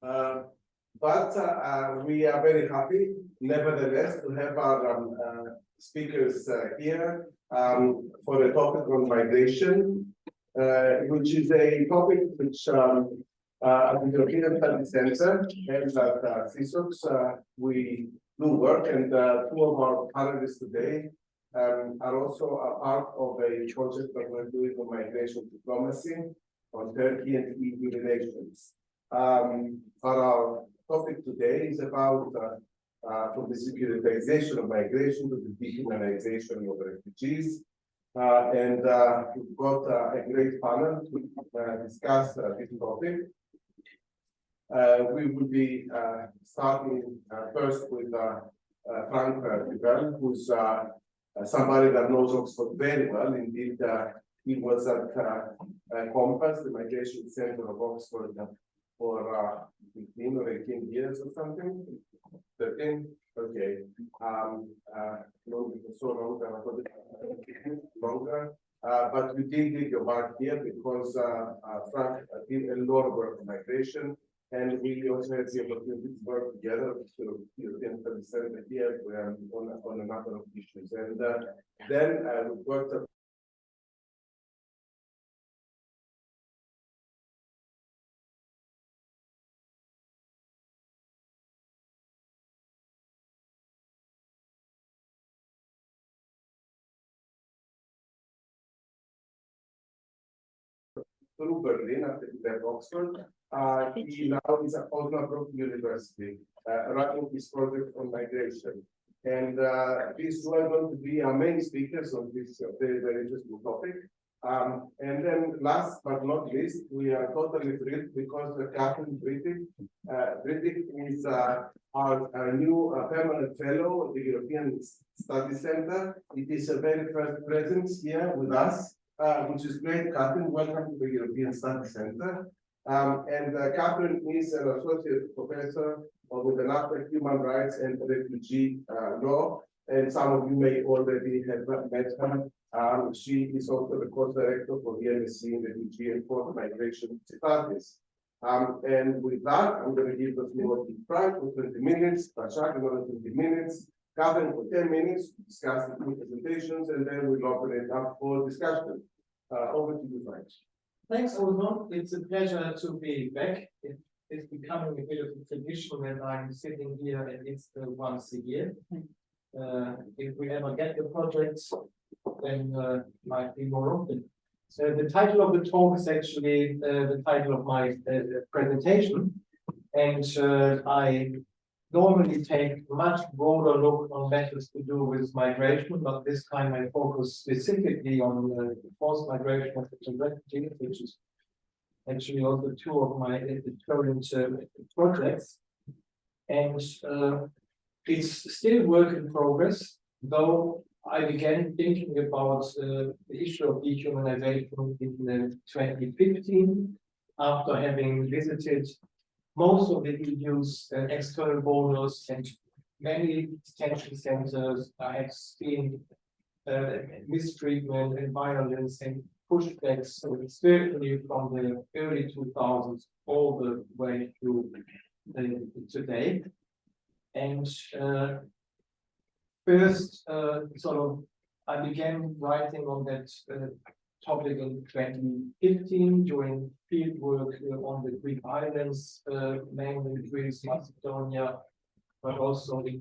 But we are very happy, nevertheless, to have our speakers here for a topic on migration, which is a topic which at the European Study Center and at CSOX we do work, and two of our panelists today are also a part of a project that we're doing on migration diplomacy on Turkey and EU relations. Our topic today is about from the securitization of migration to the dehumanization of refugees. And we've got a great panel to discuss this topic. We will be starting first with Franck Duvell, who's somebody that knows Oxford very well. Indeed, he was at Compass, the migration center of Oxford, for 15 or 18 years or something. 13? Okay. No, so long, longer. But we did get your mark here because Franck did a lot of work on migration, and we also had the opportunity to work together with the European Study Center here on a number of issues. And then we worked at through Berlin after he left Oxford. He now is at Osnabrück University, running his project on migration. And these two are going to be our main speakers on this very, very interesting topic. And then last but not least, we are totally thrilled because Catherine Briddick is our new permanent fellow at the European Study Center. It is a very first presence here with us. Which is great. Catherine, welcome to the European Study Center. And Catherine is an associate professor with the Master Human Rights and Refugee Law, and some of you may already have met her. She is also the course director for the MSc in Refugee and Forced Migration Studies. And with that, I'm going to give the floor to Franck for 20 minutes, Başak another 20 minutes, Catherine for 10 minutes to discuss the two presentations, and then we'll open it up for discussion. Over to you, Franck. Thanks, Othon. It's a pleasure to be back. It's becoming a bit of a tradition that I'm sitting here at least once a year. If we ever get the projects, then might be more often. So the title of the talk is actually the title of my presentation, and I normally take a much broader look on matters to do with migration, but this time I focus specifically on forced migration of refugees, which is actually also two of my current projects. And it's still work in progress, though I began thinking about the issue of dehumanization in 2015, after having visited most of the EU's external borders and many detention centers. I have seen mistreatment and violence and pushbacks, so certainly from the early 2000s all the way to today. And first, I began writing on that topic in 2015 during field work on the Greek islands, mainly Greece, Macedonia, but also in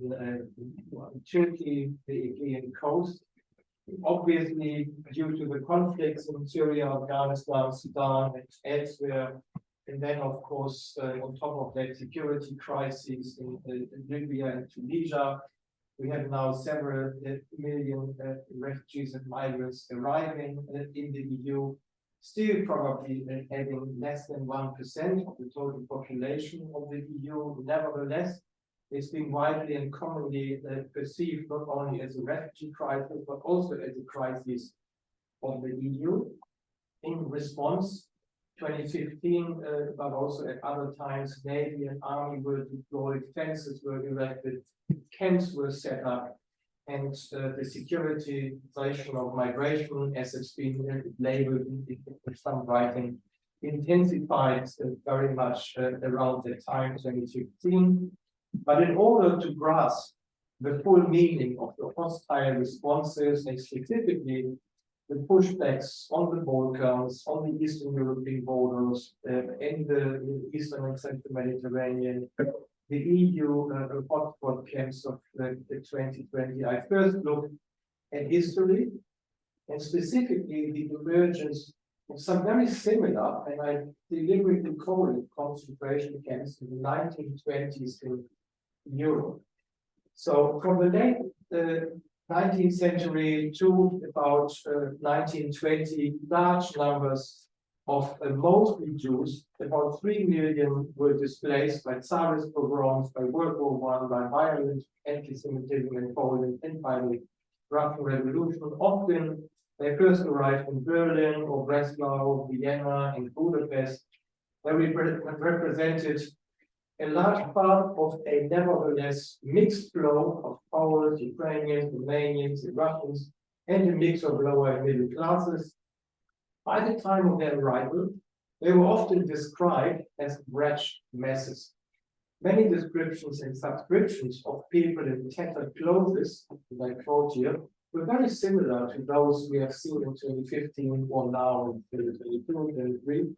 Turkey, the Aegean coast. Obviously, due to the conflicts in Syria, Afghanistan, Sudan, and elsewhere, and then, of course, on top of that, security crises in Libya and Tunisia. We have now several million refugees and migrants arriving in the EU, still probably having less than 1% of the total population of the EU. Nevertheless, it's been widely and commonly perceived not only as a refugee crisis, but also as a crisis of the EU. In response, 2015, but also at other times, Navy and Army were deployed, fences were erected, camps were set up, and the securitization of migration, as it's been labeled in some writing, intensified very much around the time 2015. But in order to grasp the full meaning of the hostile responses, and specifically the pushbacks on the Balkans, on the Eastern European borders, in the Eastern and Central Mediterranean, the EU hotspot camps of the 2020, I first looked at history, and specifically the emergence of some very similar, and I deliberately call it concentration camps in the 1920s in Europe. So from the late 19th century to about 1920, large numbers of mostly Jews, about 3 million, were displaced by Tsarist pogroms, by World War I, by violent anti-Semitism in Poland, and by the Russian Revolution. Often they first arrived in Berlin or Breslau, or Vienna, and Budapest. They represented a large part of a nevertheless mixed flow of Poles, Ukrainians, Romanians, and Russians, and a mix of lower and middle classes. By the time of their arrival, they were often described as wretched masses. Many descriptions and subscriptions of people in tattered clothes, like quote here, were very similar to those we have seen in 2015 or now in 2022, 2023.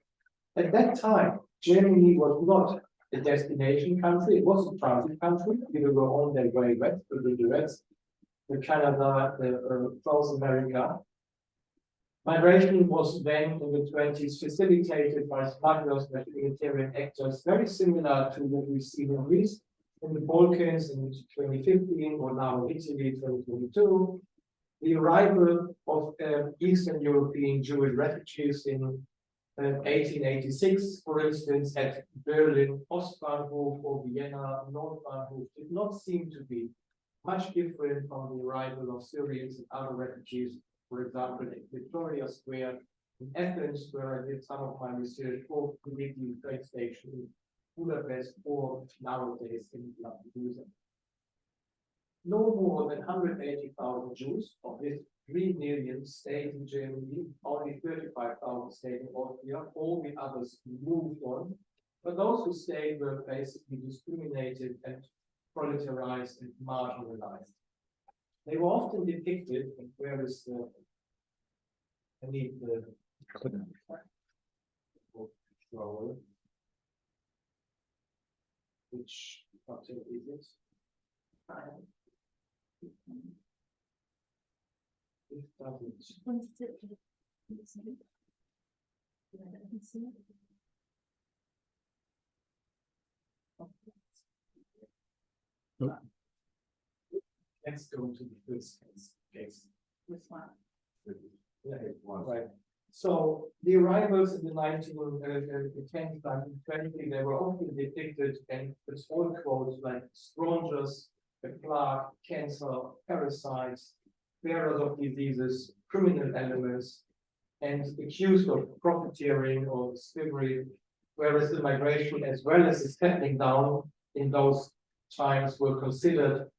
At that time, Germany was not a destination country, it was a transit country. People were on their way west to the US, to Canada, South America. Migration was then in the 20s facilitated by smugglers and humanitarian actors, very similar to what we see in Greece, in the Balkans in 2015, or now in Italy 2022. The arrival of Eastern European Jewish refugees in 1886, for instance, at Berlin, Ostbahnhof, or Vienna, Nordbahnhof, did not seem to be much different from the arrival of Syrians and other refugees, for example, in Victoria Square in Athens, where I did some of my research, or the Briddick train station in Budapest, or nowadays in Lampedusa. No more than 180,000 Jews of this 3 million stayed in Germany, only 35,000 stayed in Austria, all the others moved on. But those who stayed were basically discriminated and proletarized and marginalized. They were often depicted, and where is the, I need the control, which button is it? It doesn't. Let's go to the first case. This one. Yeah, right. So the arrivals in the 1910s, 1920s, they were often depicted, and it's all quotes like strangers, the plague, cancer, parasites, bearers of diseases, criminal elements, and accused of profiteering or slavery, whereas the migration as well as the settling down in those times were considered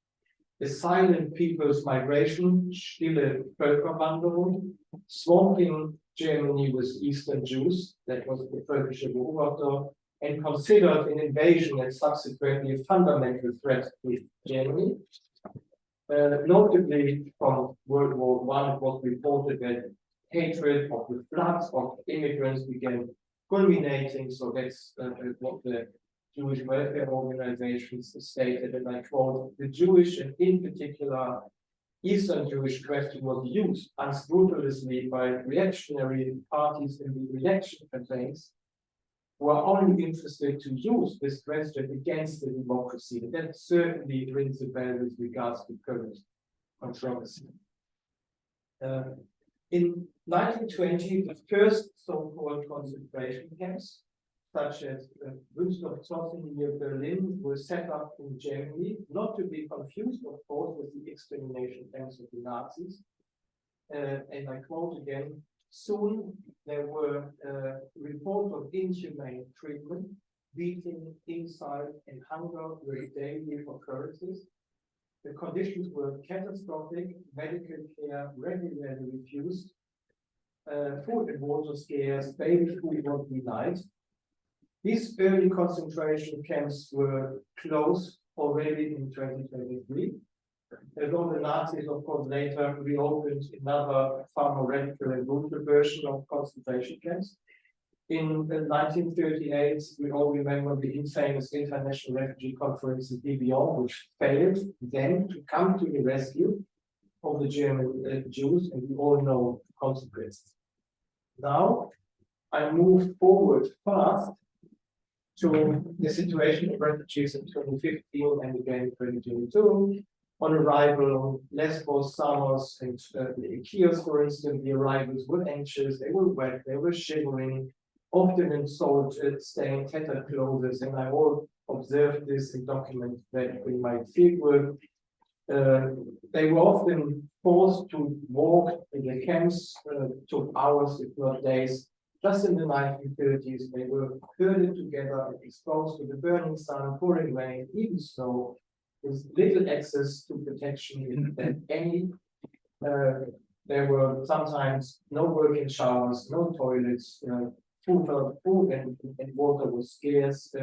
the silent people's migration, stille Völkerwanderung, swamping Germany with Eastern Jews, that was the völkische Beobachter, and considered an invasion and subsequently a fundamental threat to Germany. Notably, from World War I, it was reported that hatred of the floods of immigrants began culminating. So that's what the Jewish welfare organizations stated, and I quote, the Jewish and in particular Eastern Jewish question was used unscrupulously by reactionary parties in the election campaigns, who are only interested to use this question against the democracy. And that certainly rings a bell with regards to current controversy. In 1920, the first so-called concentration camps, such as Othon near Berlin, were set up in Germany, not to be confused, of course, with the extermination camps of the Nazis. And I quote again, soon there were reports of inhumane treatment, beating, insult, and hunger were daily occurrences. The conditions were catastrophic, medical care regularly refused, food and water scarce, baby food was denied. These early concentration camps were closed already in 2023. Although the Nazis, of course, later reopened another far more radical and brutal version of concentration camps. In 1938, we all remember the infamous International Refugee Conference in Duvell, which failed then to come to the rescue of the German Jews, and we all know the consequences. Now, I move forward fast to the situation of refugees in 2015 and again in 2022. On arrival on Lesbos, Samos, and Chios, for instance, the arrivals were anxious, they were wet, they were shivering, often in salt-stained, tattered clothes, and I all observed this and documented that in my fieldwork. They were often forced to walk in the camps, took hours, if not days. Just in the 1930s, they were herded together and exposed to the burning sun, pouring rain, even snow, with little access to protection than any. There were sometimes no working showers, no toilets, food and water was scarce.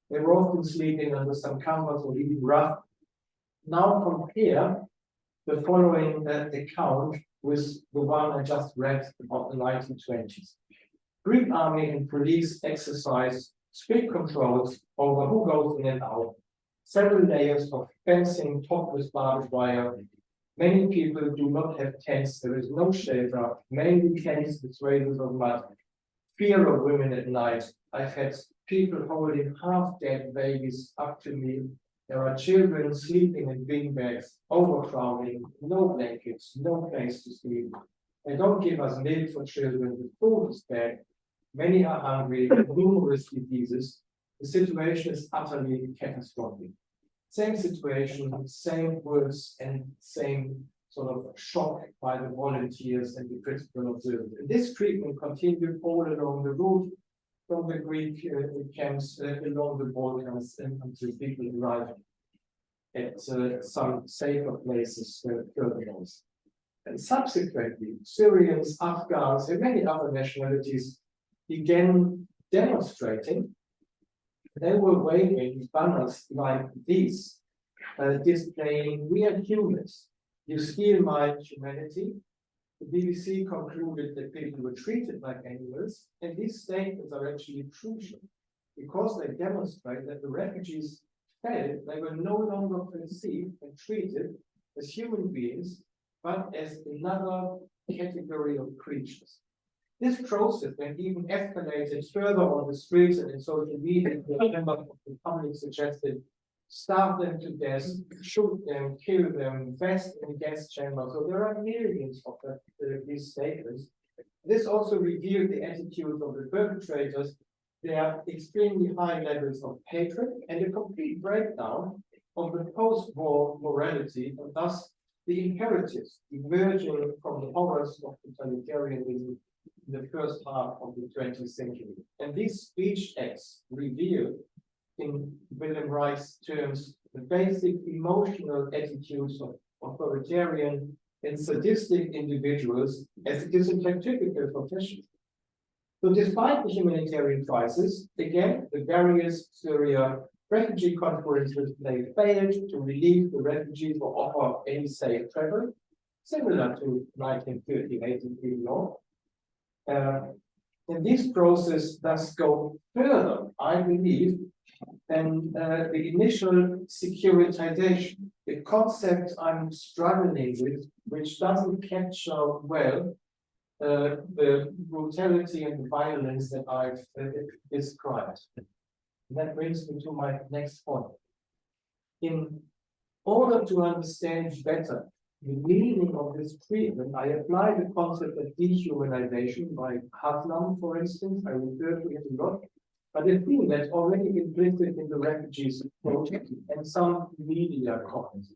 They were often sleeping under some canvas or even rough. Now compare the following account with the one I just read about the 1920s. Greek army and police exercise strict controls over who goes in and out. Several layers of fencing topped with barbed wire. Many people do not have tents, there is no shelter, mainly tents with rails of mud. Fear of women at night. I've had people holding half-dead babies up to me. There are children sleeping in beanbags, overcrowding, no blankets, no place to sleep. They don't give us milk for children, the food is bad. Many are hungry, numerous diseases. The situation is utterly catastrophic. Same situation, same words, and same sort of shock by the volunteers and the critical observers. This treatment continued all along the route from the Greek camps along the Balkans until people arrived at some safer places further north. And subsequently, Syrians, Afghans, and many other nationalities began demonstrating. They were waving banners like these, displaying "We are humans. You steal my humanity." The BBC concluded that people were treated like animals, and these statements are actually crucial because they demonstrate that the refugees felt they were no longer perceived and treated as human beings, but as another category of creatures. This process then even escalated further on the streets and in social media. The members of the public suggested starve them to death, shoot them, kill them, vest in gas chambers. So there are millions of these statements. This also revealed the attitudes of the perpetrators, their extremely high levels of hatred, and a complete breakdown of the post-war morality, and thus the imperatives emerging from the horrors of totalitarianism in the first half of the 20th century. And these speech acts reveal, in William Reich's terms, the basic emotional attitudes of authoritarian and sadistic individuals as it is in their typical profession. So despite the humanitarian crisis, again, the various Syria refugee conferences they failed to relieve the refugees or offer any safe travel, similar to 1938 in Duvell. And this process does go further, I believe, than the initial securitization, the concept I'm struggling with, which doesn't capture well the brutality and the violence that I've described. And that brings me to my next point. In order to understand better the meaning of this treatment, I apply the concept of dehumanization by Othon, for instance. I refer to it a lot. But a thing that's already implicit in the refugees project and some media comments.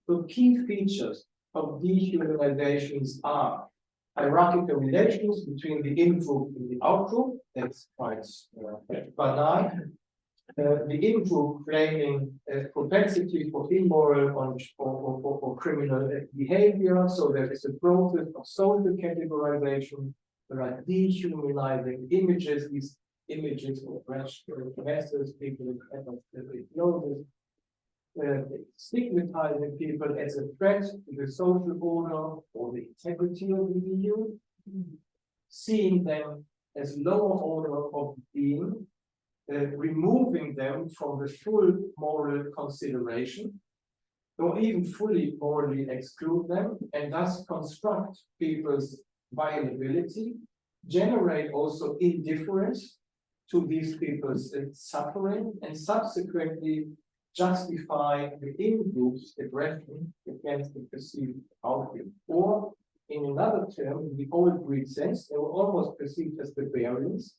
So key features of dehumanizations are hierarchical relations between the in-group and the out-group. That's quite banal. the in-group claiming propensity for immoral or criminal behavior. So there is a process of social categorization. There are dehumanizing images, these images of masses, people in clothes, stigmatizing people as a threat to the social order or the integrity of the EU, seeing them as lower order of being, removing them from the full moral consideration, or even fully morally exclude them, and thus construct people's violability, generate also indifference to these people's suffering, and subsequently justify the in-group's aggression against the perceived outfit. Or, in another term, in the old Greek sense, they were almost perceived as barbarians,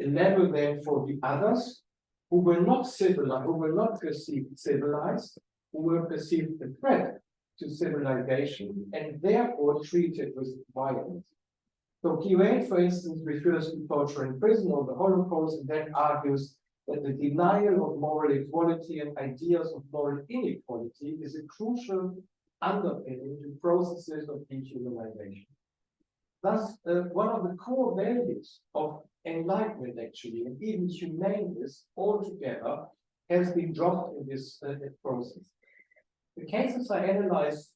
a level then for the others who were not civilized, who were not perceived civilized, who were perceived a threat to civilization, and therefore treated with violence. So Kale, for instance, refers to torture in prison or the Holocaust, and then argues that the denial of moral equality and ideas of moral inequality is a crucial underpinning to processes of dehumanization. Thus, one of the core values of enlightenment, actually, and even humaneness altogether, has been dropped in this process. The cases I analyzed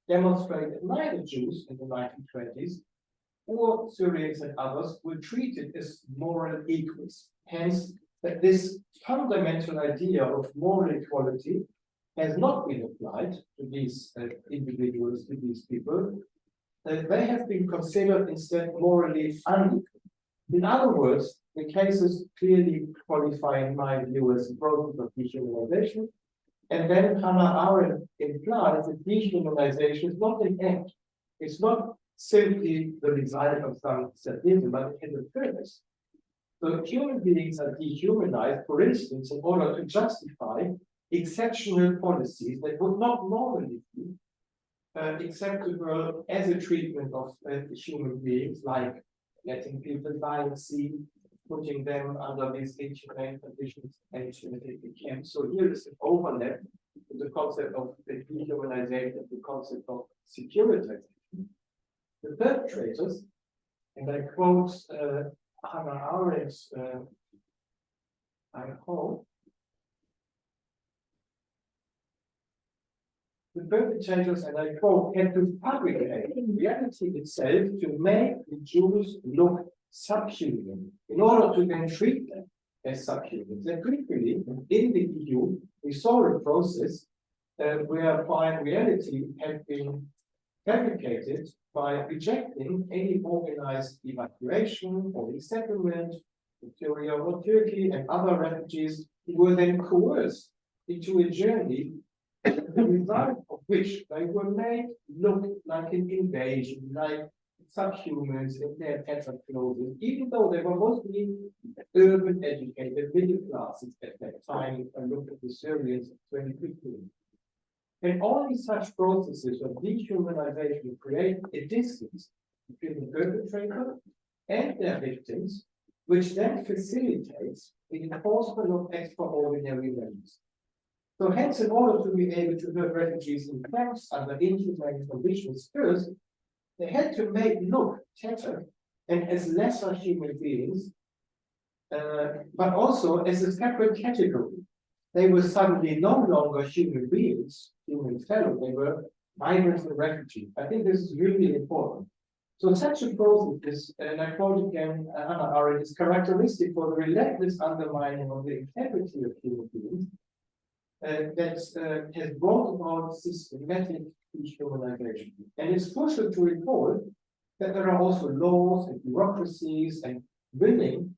demonstrate that neither Jews in the 1920s or Syrians and others were treated as moral equals. Hence, that this fundamental idea of moral equality has not been applied to these individuals, to these people. They have been considered instead morally unequal. In other words, the cases clearly qualify, in my view, as a process of dehumanization. And then Hannah Arendt implies that dehumanization is not an end. It's not simply the result of some sadism, but it has a purpose. So human beings are dehumanized, for instance, in order to justify exceptional policies that would not normally be acceptable as a treatment of human beings, like letting people die at sea, putting them under these inhumane conditions and camps. So here is an overlap with the concept of dehumanization and the concept of securitisation. The perpetrators, and I quote Hannah Arendt's, I hope, the perpetrators, and I quote, had to fabricate reality itself to make the Jews look subhuman in order to then treat them as subhumans. And critically, in the EU, we saw a process whereby reality had been fabricated by rejecting any organized evacuation or resettlement in Syria or Turkey and other refugees who were then coerced into a journey, the result of which they were made look like an invasion, like subhumans in their tattered clothing, even though they were mostly urban educated middle classes at that time. If I look at the Syrians of 2015. And only such processes of dehumanization create a distance between the perpetrator and their victims, which then facilitates the enforcement of extraordinary measures. So hence, in order to be able to hurt refugees in camps under inhumane conditions first, they had to make look tattered and as lesser human beings, but also as a separate category. They were suddenly no longer human beings, human fellow, they were migrants and refugees. I think this is really important. So such a process, and I quote again Hannah Arendt, is characteristic for the relentless undermining of the integrity of human beings that has brought about systematic dehumanization. And it's crucial to recall that there are also laws and bureaucracies and willing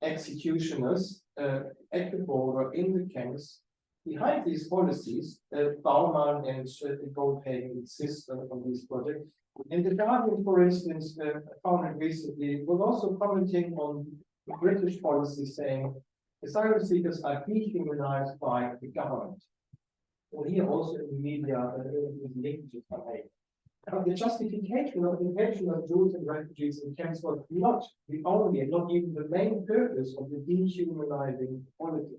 executioners at the border, in the camps. Behind these policies, Baumann and Goldhagen insist on these projects. And the Guardian, for instance, found it recently, was also commenting on the British policy saying asylum seekers are dehumanized by the government. And here also in the media is linked to something. The justification of the invasion of Jews and refugees in camps was not the only and not even the main purpose of the dehumanizing policy.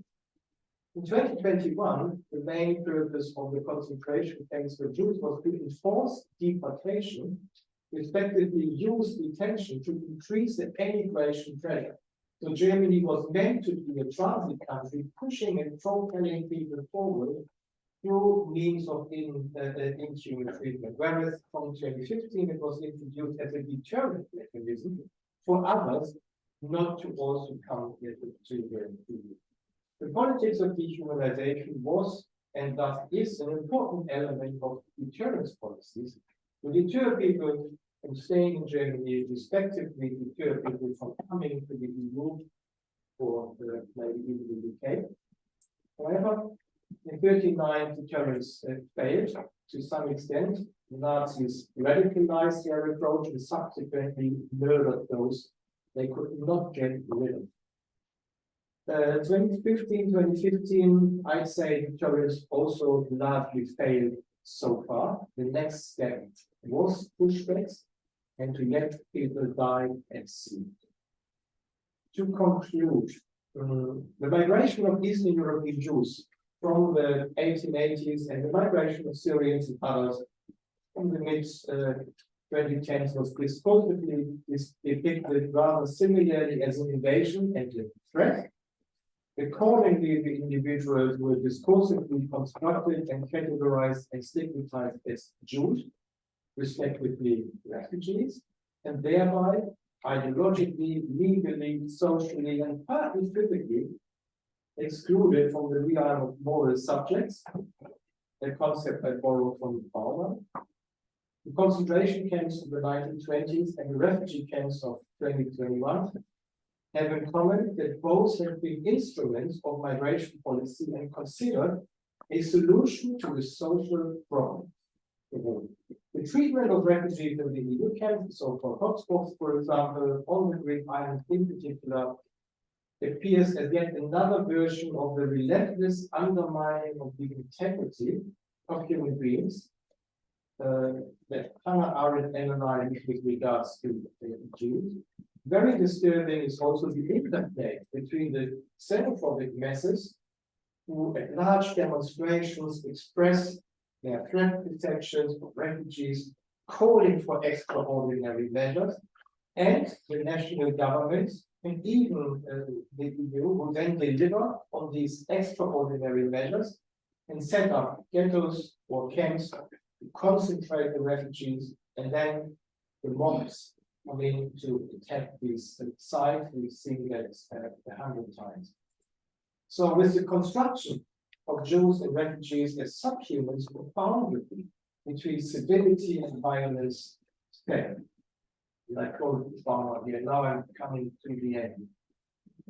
In 2021, the main purpose of the concentration camps for Jews was to enforce deportation, respectively use detention to increase the emigration pressure. So Germany was meant to be a transit country, pushing and propelling people forward through means of inhuman treatment. Whereas from 2015, it was introduced as a deterrent mechanism for others not to also come here to the The politics of dehumanization was and thus is an important element of deterrence policies to deter people from staying in Germany, respectively deter people from coming to the EU or maybe even the UK. However, in 1939, deterrence failed to some extent. The Nazis radicalized their approach and subsequently murdered those they could not get rid of. 2015, I'd say deterrence also largely failed so far. The next step was pushbacks and to let people die at sea. To conclude, the migration of Eastern European Jews from the 1880s and the migration of Syrians and others from the mid-2010s was disposably depicted rather similarly as an invasion and a threat. Accordingly, the individuals were discursively constructed and categorized and stigmatized as Jews, respectively refugees, and thereby ideologically, legally, socially, and partly physically excluded from the realm of moral subjects, a concept I borrowed from Bauer. The concentration camps of the 1920s and the refugee camps of 2021 have in common that both have been instruments of migration policy and considered a solution to the social problem. The treatment of refugees in the EU camps, so-called hotspots, for example, on the Greek islands in particular, appears as yet another version of the relentless undermining of the integrity of human beings that Hannah Arendt analyzed with regards to Jews. Very disturbing is also the interplay between the xenophobic masses who at large demonstrations express their threat perceptions of refugees, calling for extraordinary measures, and the national governments and even the EU who then deliver on these extraordinary measures and set up ghettos or camps to concentrate the refugees, and then the mobs coming to attack these sites. We've seen that 100 times. So with the construction of Jews and refugees as subhumans, the boundary between civility and violence failed. I quote Bauer here, now I'm coming to the end.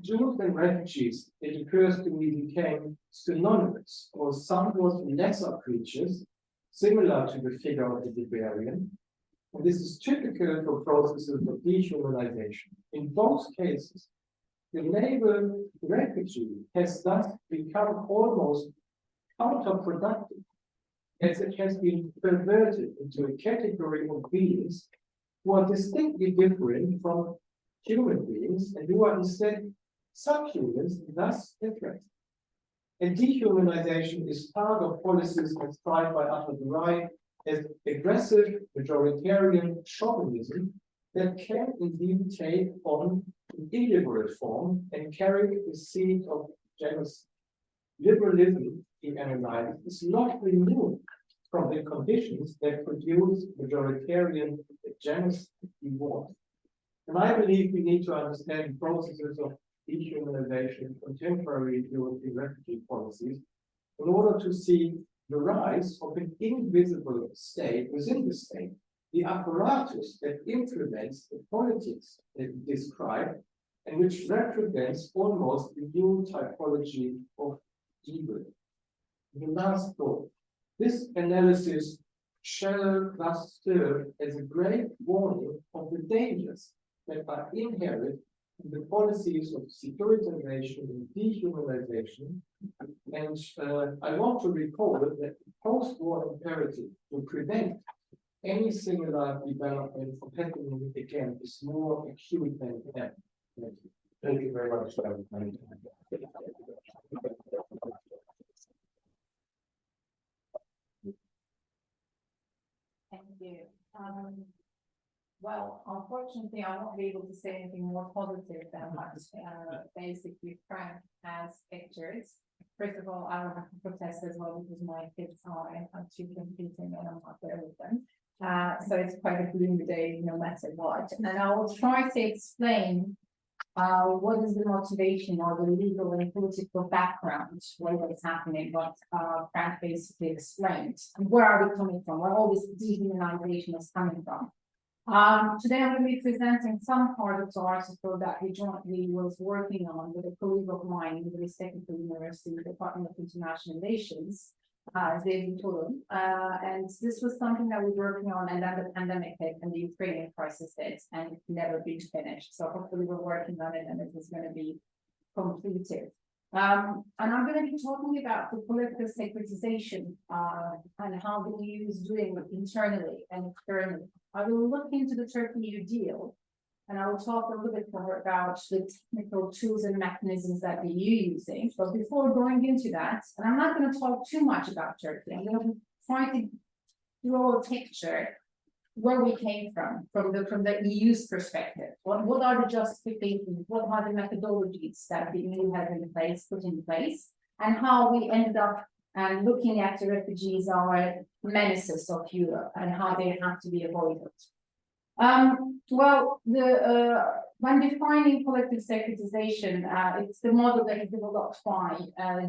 Jews and refugees, it occurs to me, became synonymous or somewhat lesser creatures, similar to the figure of the barbarian. And this is typical for processes of dehumanization. In both cases, the label refugee has thus become almost counterproductive, as it has been perverted into a category of beings who are distinctly different from human beings and who are instead subhumans, thus different. And dehumanization is part of policies described by Othon as aggressive majoritarian chauvinism that can indeed take on an illiberal form and carry the seed of genocide. Liberalism, in analysis, is not removed from the conditions that produce majoritarian genocide war. And I believe we need to understand processes of dehumanization in contemporary European refugee policies in order to see the rise of an invisible state within the state, the apparatus that implements the politics that we describe and which represents almost the new typology of evil. The last thought, this analysis shall thus serve as a great warning of the dangers that are inherent in the policies of securitization and dehumanization. And I want to recall that the post-war imperative to prevent any similar development from happening again is more acute than ever. Thank you very much. Well, unfortunately, I won't be able to say anything more positive than what basically Franck has pictured. First of all, I will have to protest as well because my kids are actually competing and I'm not there with them. So it's quite a gloomy day, no matter what. And I will try to explain what is the motivation or the legal and political background, what is happening, what Franck basically explained. And where are we coming from? Where all this dehumanization is coming from? Today I'm going to be presenting some part of the article that we jointly was working on with a colleague of mine in the Technical University, Department of International Relations, Othon. And this was something that we were working on, and then the pandemic hit and the Ukrainian crisis hit, and it's never been finished. So hopefully we're working on it and it is going to be completed. And I'm going to be talking about the political securitization and how the EU is doing it internally and externally. I will look into the Turkey-EU deal, and I will talk a little bit more about the technical tools and mechanisms that the EU is using. But before going into that, and I'm not going to talk too much about Turkey, I'm going to try to draw a picture where we came from the EU's perspective. What are the justifications? What are the methodologies that the EU has put in place, and how we ended up looking at the refugees are menaces of Europe and how they have to be avoided. Well, when defining collective securitization, it's the model that is developed by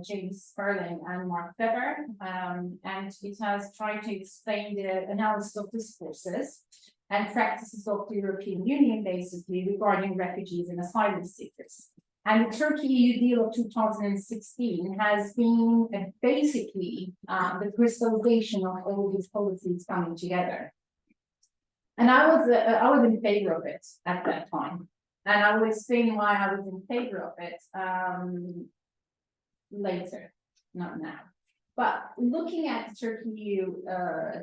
James Sperling and Mark Weber, and it has tried to explain the analysis of discourses and practices of the European Union, basically, regarding refugees and asylum seekers. And the Turkey-EU deal of 2016 has been basically the crystallization of all these policies coming together. And I was in favor of it at that time. And I will explain why I was in favor of it later, not now. But looking at the Turkey-EU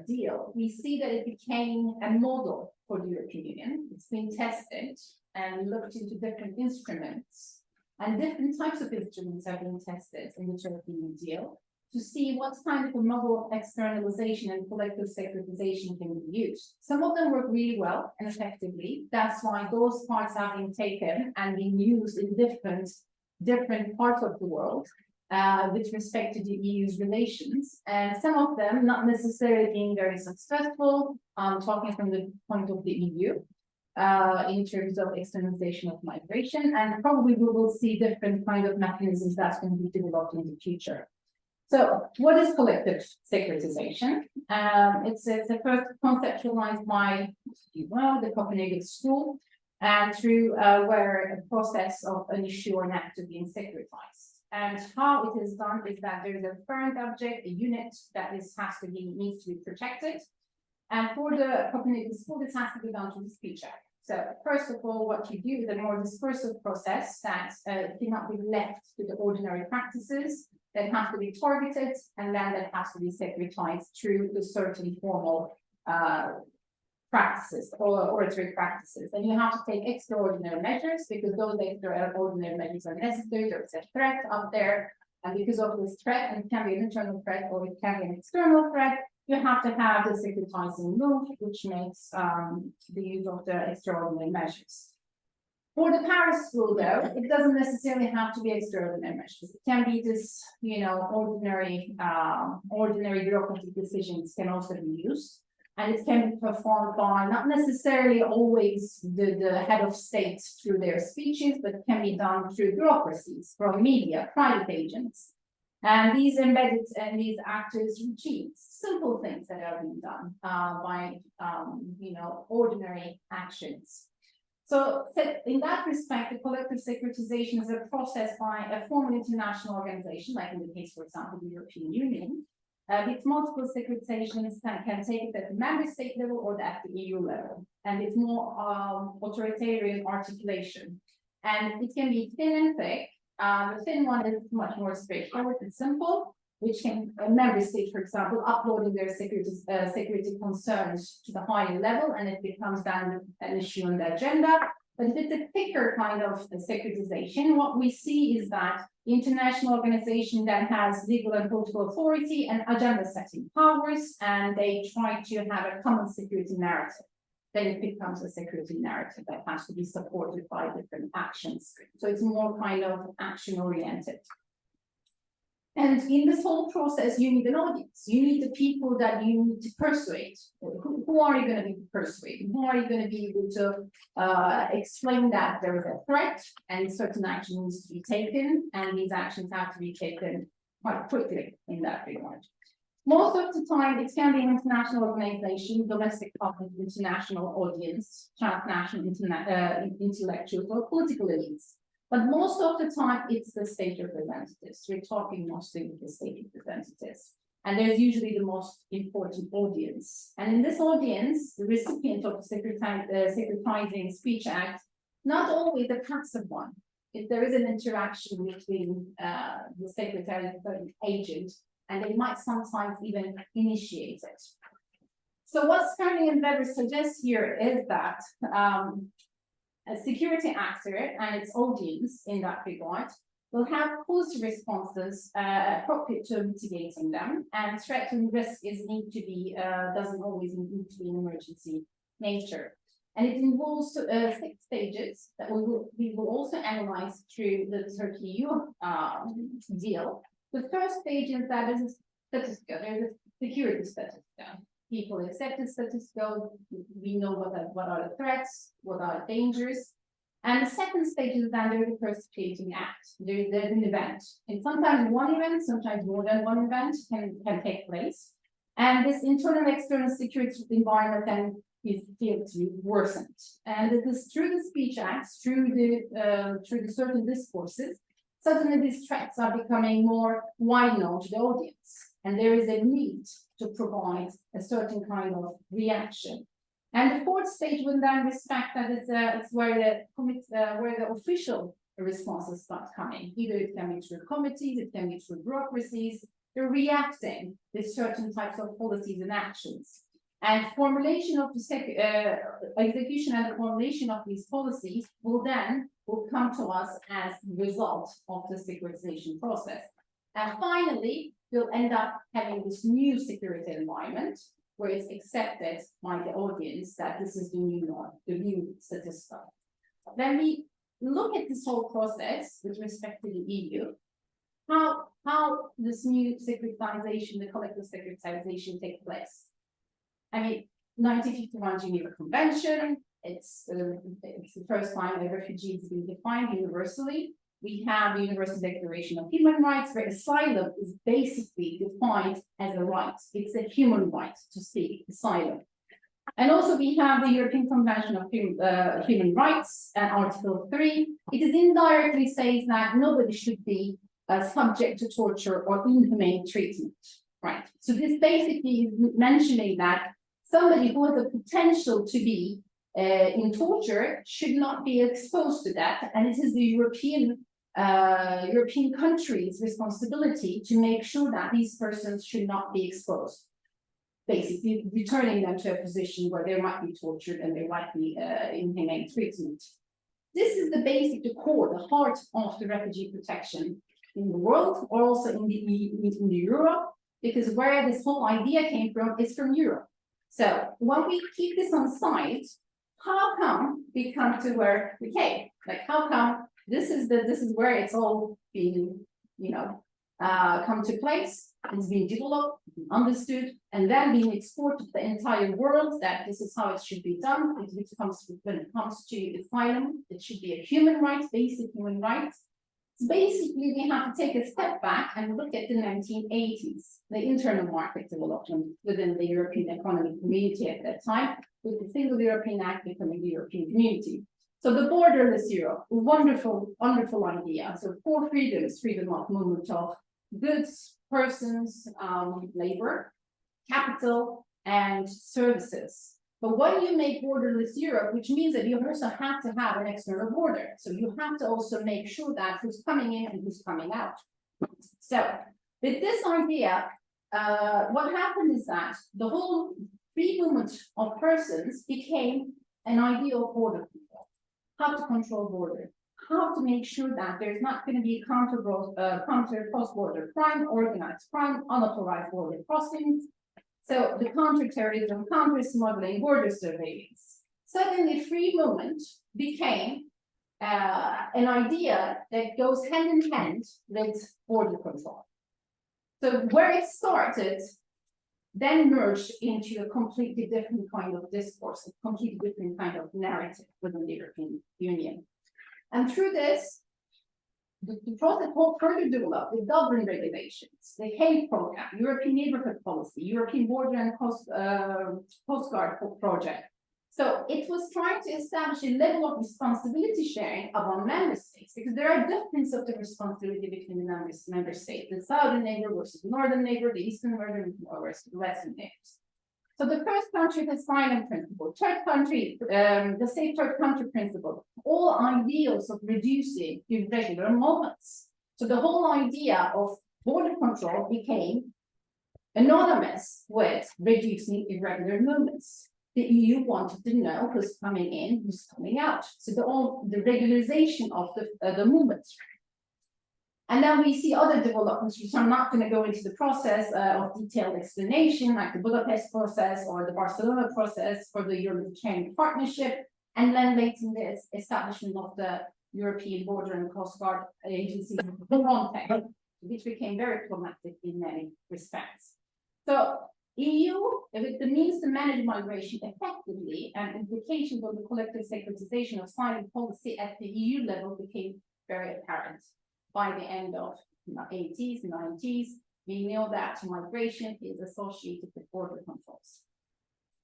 deal, we see that it became a model for the European Union. It's been tested and looked into different instruments. And different types of instruments have been tested in the Turkey-EU deal to see what kind of a model of externalization and collective securitization can be used. Some of them work really well and effectively. That's why those parts have been taken and been used in different parts of the world with respect to the EU's relations. And some of them not necessarily being very successful, talking from the point of the EU. In terms of externalization of migration, and probably we will see different kind of mechanisms that's going to be developed in the future. So what is collective securitization? It's first conceptualized by Duvell, the Copenhagen School, and through where a process of an issue or an act of being securitized. And how it is done is that there is a parent object, a unit that needs to be protected. And for the Copenhagen School, this has to be done through the Speech Act. So first of all, what you do is a more dispersive process that cannot be left to the ordinary practices, that has to be targeted, and then that has to be securitized through the certain formal practices or oratory practices. And you have to take extraordinary measures because those extraordinary measures are necessary. There's a threat out there, and because of this threat, and it can be an internal threat or it can be an external threat, you have to have the securitizing move, which makes the use of the extraordinary measures. For the Paris School, though, it doesn't necessarily have to be extraordinary measures. It can be this, ordinary bureaucratic decisions can also be used, and it can be performed by not necessarily always the head of state through their speeches, but it can be done through bureaucracies, from media, private agents. And these embedded and these actors routines, simple things that are being done by ordinary actions. So in that respect, the collective securitization is a process by a formal international organization, like in the case, for example, the European Union, with multiple securitizations can take it at the member state level or at the EU level. And it's more authoritarian articulation. And it can be thin and thick. The thin one is much more straightforward and simple, which can a member state, for example, uploading their security concerns to the higher level, and it becomes then an issue on the agenda. But if it's a thicker kind of securitization, what we see is that international organization that has legal and political authority and agenda setting powers, and they try to have a common security narrative. Then it becomes a security narrative that has to be supported by different actions. So it's more kind of action oriented. And in this whole process, you need an audience. You need the people that you need to persuade. Who are you going to be persuading? Who are you going to be able to explain that there is a threat and certain action needs to be taken, and these actions have to be taken quite quickly in that regard. Most of the time, it can be an international organization, domestic public, international audience, transnational intellectuals, or political elites. But most of the time, it's the state representatives. We're talking mostly with the state representatives. And there's usually the most important audience. And in this audience, the recipient of the Securitizing Speech Act, not always a passive one. If there is an interaction between the secretary and the agent, and they might sometimes even initiate it. So what Franck and Weber suggests here is that a security actor and its audience in that regard will have post responses appropriate to mitigating them, and threat and risk doesn't always need to be an emergency nature. And it involves 6 stages that we will also analyze through the Turkey-EU deal. The first stage is that is a statistical, there's a security statistical. People accept the statistical, we know what are the threats, what are the dangers. And the second stage is that there's a persecuting act. There's an event. And sometimes one event, sometimes more than one event can take place. And this internal and external security environment then is felt to be worsened. And it is through the speech acts, through the certain discourses, suddenly these threats are becoming more wide known to the audience. And there is a need to provide a certain kind of reaction. And the fourth stage will then respect that it's where the official responses start coming. Either it can be through committees, it can be through bureaucracies. They're reacting to certain types of policies and actions. And formulation of the execution and the formulation of these policies will come to us as the result of the securitization process. And finally, we'll end up having this new security environment where it's accepted by the audience that this is the new norm, the new statistical. Then we look at this whole process with respect to the EU, how this new securitization, the collective securitization takes place. I mean, 1951 Geneva Convention, it's the first time a refugee has been defined universally. We have the Universal Declaration of Human Rights, where asylum is basically defined as a right. It's a human right to seek asylum. And also we have the European Convention of Human Rights, Article 3. It is indirectly says that nobody should be subject to torture or inhumane treatment, right? So this basically is mentioning that somebody who has the potential to be in torture should not be exposed to that, and it is the European countries' responsibility to make sure that these persons should not be exposed, basically returning them to a position where they might be tortured and there might be inhumane treatment. This is the basic, the core, the heart of the refugee protection in the world, or also in the Europe, because where this whole idea came from is from Europe. So when we keep this on side, how come we come to where we came? Like, how come this is where it's all being, come to place, it's being developed, understood, and then being exported to the entire world that this is how it should be done. When it comes to asylum, it should be a human right, basic human rights. So basically, we have to take a step back and look at the 1980s, the internal market development within the European economic community at that time, with the Single European Act becoming the European Community. So the borderless Europe, a wonderful, wonderful idea. So 4 freedoms, freedom of movement of goods, persons, labor, capital, and services. But when you make borderless Europe, which means that you also have to have an external border. So you have to also make sure that who's coming in and who's coming out. So with this idea, what happened is that the whole free movement of persons became an idea of border control. how to control borders, how to make sure that there's not going to be counter cross-border crime, organized crime, unauthorized border crossings. So the counter-terrorism, counter-smuggling, border surveillance. Suddenly, free movement became an idea that goes hand in hand with border control. So where it started, then merged into a completely different kind of discourse, a completely different kind of narrative within the European Union. And through this, the process further developed with Dublin regulations, the Kale program, European neighborhood policy, European border and coast guard project. So it was trying to establish a level of responsibility sharing among member states, because there are differences of the responsibility between the member states, the southern neighbor versus the northern neighbor, the eastern neighbor versus the western neighbors. So the first country, the silent principle, third country, the safe third country principle, all ideals of reducing irregular movements. So the whole idea of border control became anonymous with reducing irregular movements. The EU wanted to know who's coming in, who's coming out. So the regularization of the movements. And then we see other developments, which I'm not going to go into the process of detailed explanation, like the Budapest process or the Barcelona process for the European partnership, and then later in the establishment of the European Border and Coast Guard Agency, Frontex, which became very problematic in many respects. So EU, with the means to manage migration effectively and implications of the collective securitization of silent policy at the EU level became very apparent. By the end of the 80s, 90s, we knew that migration is associated with border controls.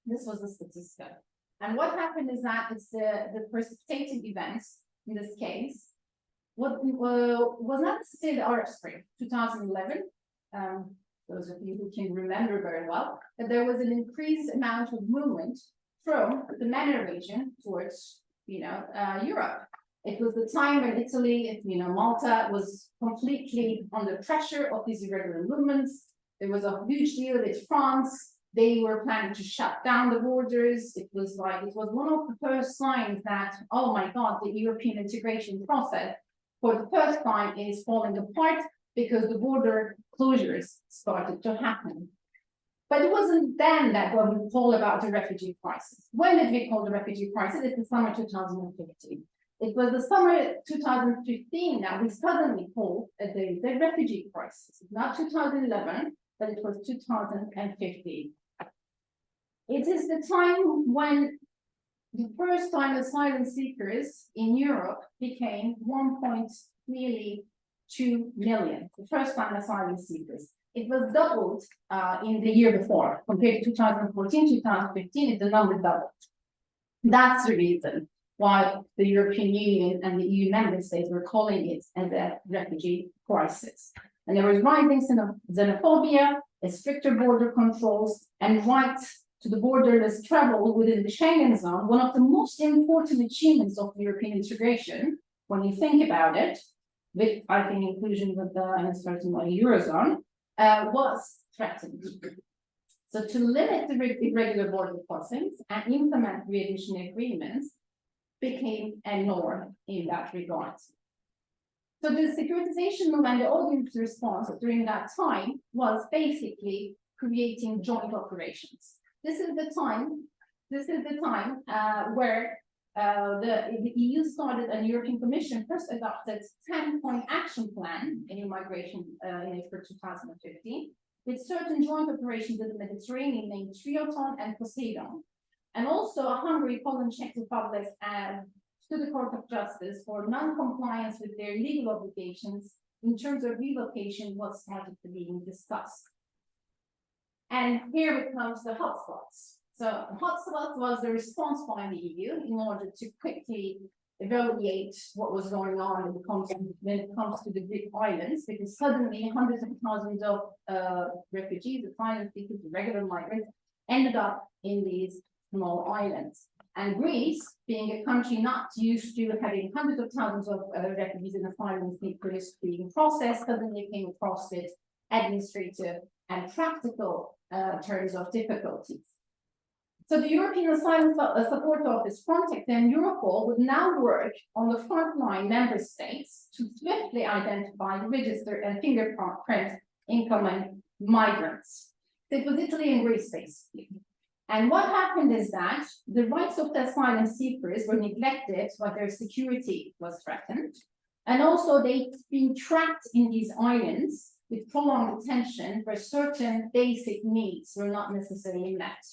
This was the statistic. And what happened is that it's the precipitating events in this case. What was not necessarily the Arab Spring, 2011. Those of you who can remember very well, that there was an increased amount of movement from the MENA region towards, Europe. It was the time when Italy, Malta was completely under pressure of these irregular movements. There was a huge deal with France. They were planning to shut down the borders. It was one of the first signs that, oh my God, the European integration process for the first time is falling apart because the border closures started to happen. But it wasn't then that what we call about the refugee crisis. When did we call the refugee crisis? It's the summer 2015. It was the summer 2015 that we suddenly called the refugee crisis, not 2011, but it was 2015. It is the time when the first time asylum seekers in Europe became 1.2 million, the first time asylum seekers. It was doubled in the year before, compared to 2014, 2015, the number doubled. That's the reason why the European Union and the EU member states were calling it as a refugee crisis. And there was rising xenophobia, stricter border controls, and rights to the borderless travel within the Schengen zone. One of the most important achievements of European integration, when you think about it, with, I think, inclusion with the certain Eurozone, was threatened. So to limit the irregular border crossings and implement readmission agreements became a norm in that regard. So the securitization movement and the audience response during that time was basically creating joint operations. This is the time where the EU started and European Commission first adopted 10-point action plan in migration in April 2015, with certain joint operations in the Mediterranean named Othon and Poseidon. And also Hungary, Poland, Czech Republic to the Court of Justice for non-compliance with their legal obligations in terms of relocation was started to being discussed. And here it comes the hotspots. So hotspots was the response by the EU in order to quickly evaluate what was going on when it comes to the Greek islands, because suddenly hundreds of thousands of refugees, asylum seekers, regular migrants ended up in these small islands. And Greece, being a country not used to having hundreds of thousands of refugees and asylum seekers being processed, suddenly came across with administrative and practical terms of difficulties. So the European Asylum Support Office, Frontex and Europol would now work on the frontline member states to swiftly identify, register and fingerprint incoming migrants. It was Italy and Greece basically. And what happened is that the rights of the asylum seekers were neglected while their security was threatened. And also they'd been trapped in these islands with prolonged detention where certain basic needs were not necessarily met.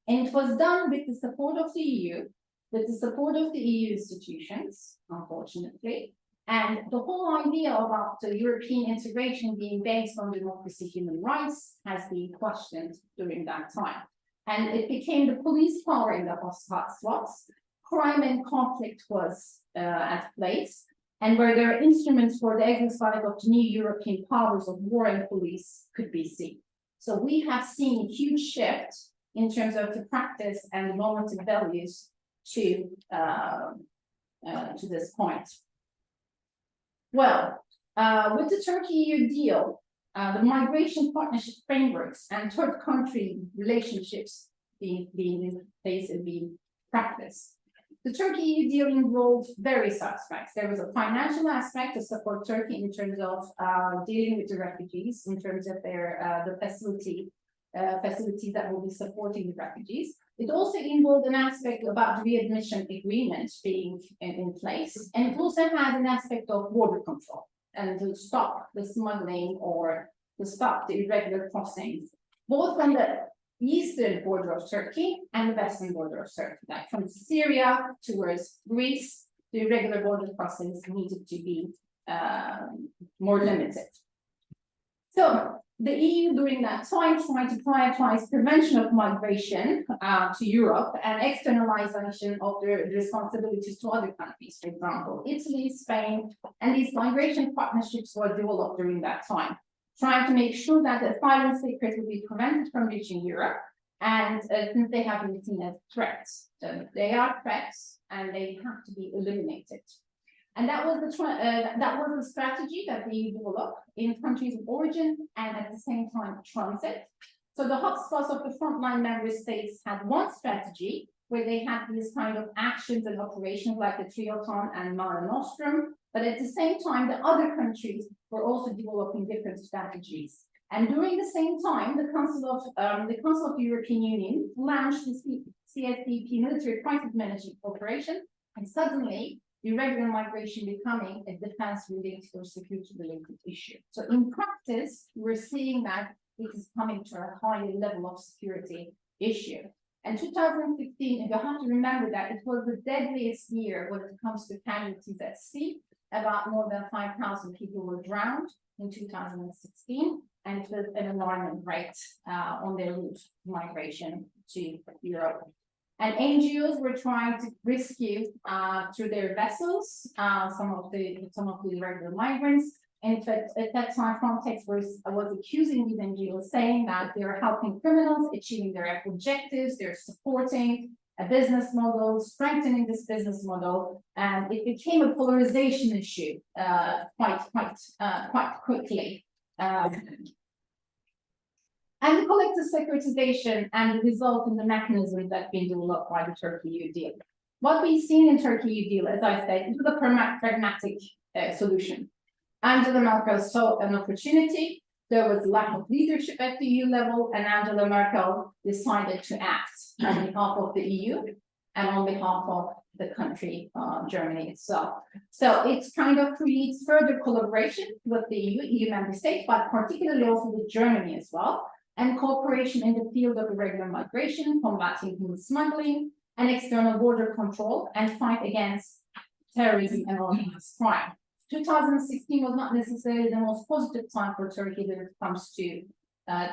And it was done with the support of the EU, with the support of the EU institutions, unfortunately. And the whole idea about the European integration being based on democracy, human rights has been questioned during that time. And it became the police power in the hotspots. Crime and conflict was at place, and where there are instruments for the exercise of the new European powers of war and police could be seen. So we have seen a huge shift in terms of the practice and the normative values to this point. Well, with the Turkey-EU deal, the migration partnership frameworks and third country relationships being practiced. The Turkey-EU deal involved various aspects. There was a financial aspect to support Turkey in terms of dealing with the refugees, in terms of their the facilities that will be supporting the refugees. It also involved an aspect about readmission agreement being in place, and it also had an aspect of border control and to stop the smuggling or to stop the irregular crossings, both from the eastern border of Turkey and the western border of Turkey, like from Syria towards Greece, the irregular border crossings needed to be more limited. So the EU during that time tried to prioritize prevention of migration to Europe and externalization of the responsibilities to other countries, for example, Italy, Spain, and these migration partnerships were developed during that time, trying to make sure that the asylum seekers would be prevented from reaching Europe, and since they have been seen as threats. So they are threats and they have to be eliminated. And that was the strategy that we developed in countries of origin and at the same time transit. So the hotspots of the frontline member states had one strategy where they had these kind of actions and operations like the Triton and Mare Nostrum, but at the same time, the other countries were also developing different strategies. And during the same time, the Council of the European Union launched the CSDP military crisis management operation, and suddenly irregular migration becoming a defense-related or security-related issue. So in practice, we're seeing that it is coming to a higher level of security issue. And 2015, and you have to remember that it was the deadliest year when it comes to casualties at sea. About more than 5,000 people were drowned in 2016, and it was an alarming rate on their route migration to Europe. And NGOs were trying to rescue through their vessels some of the irregular migrants. And at that time, Frontex was accusing these NGOs, saying that they are helping criminals achieving their objectives, they're supporting a business model, strengthening this business model, and it became a polarization issue quite quickly. And the collective securitization and the result in the mechanism that's been developed by the Turkey-EU deal. What we've seen in Turkey-EU deal, as I said, is a pragmatic solution. Angela Merkel saw an opportunity. There was lack of leadership at the EU level, and Angela Merkel decided to act on behalf of the EU and on behalf of the country, Germany itself. So it kind of creates further collaboration with the EU member states, but particularly also with Germany as well, and cooperation in the field of irregular migration, combating human smuggling, and external border control, and fight against terrorism and organized crime. 2016 was not necessarily the most positive time for Turkey when it comes to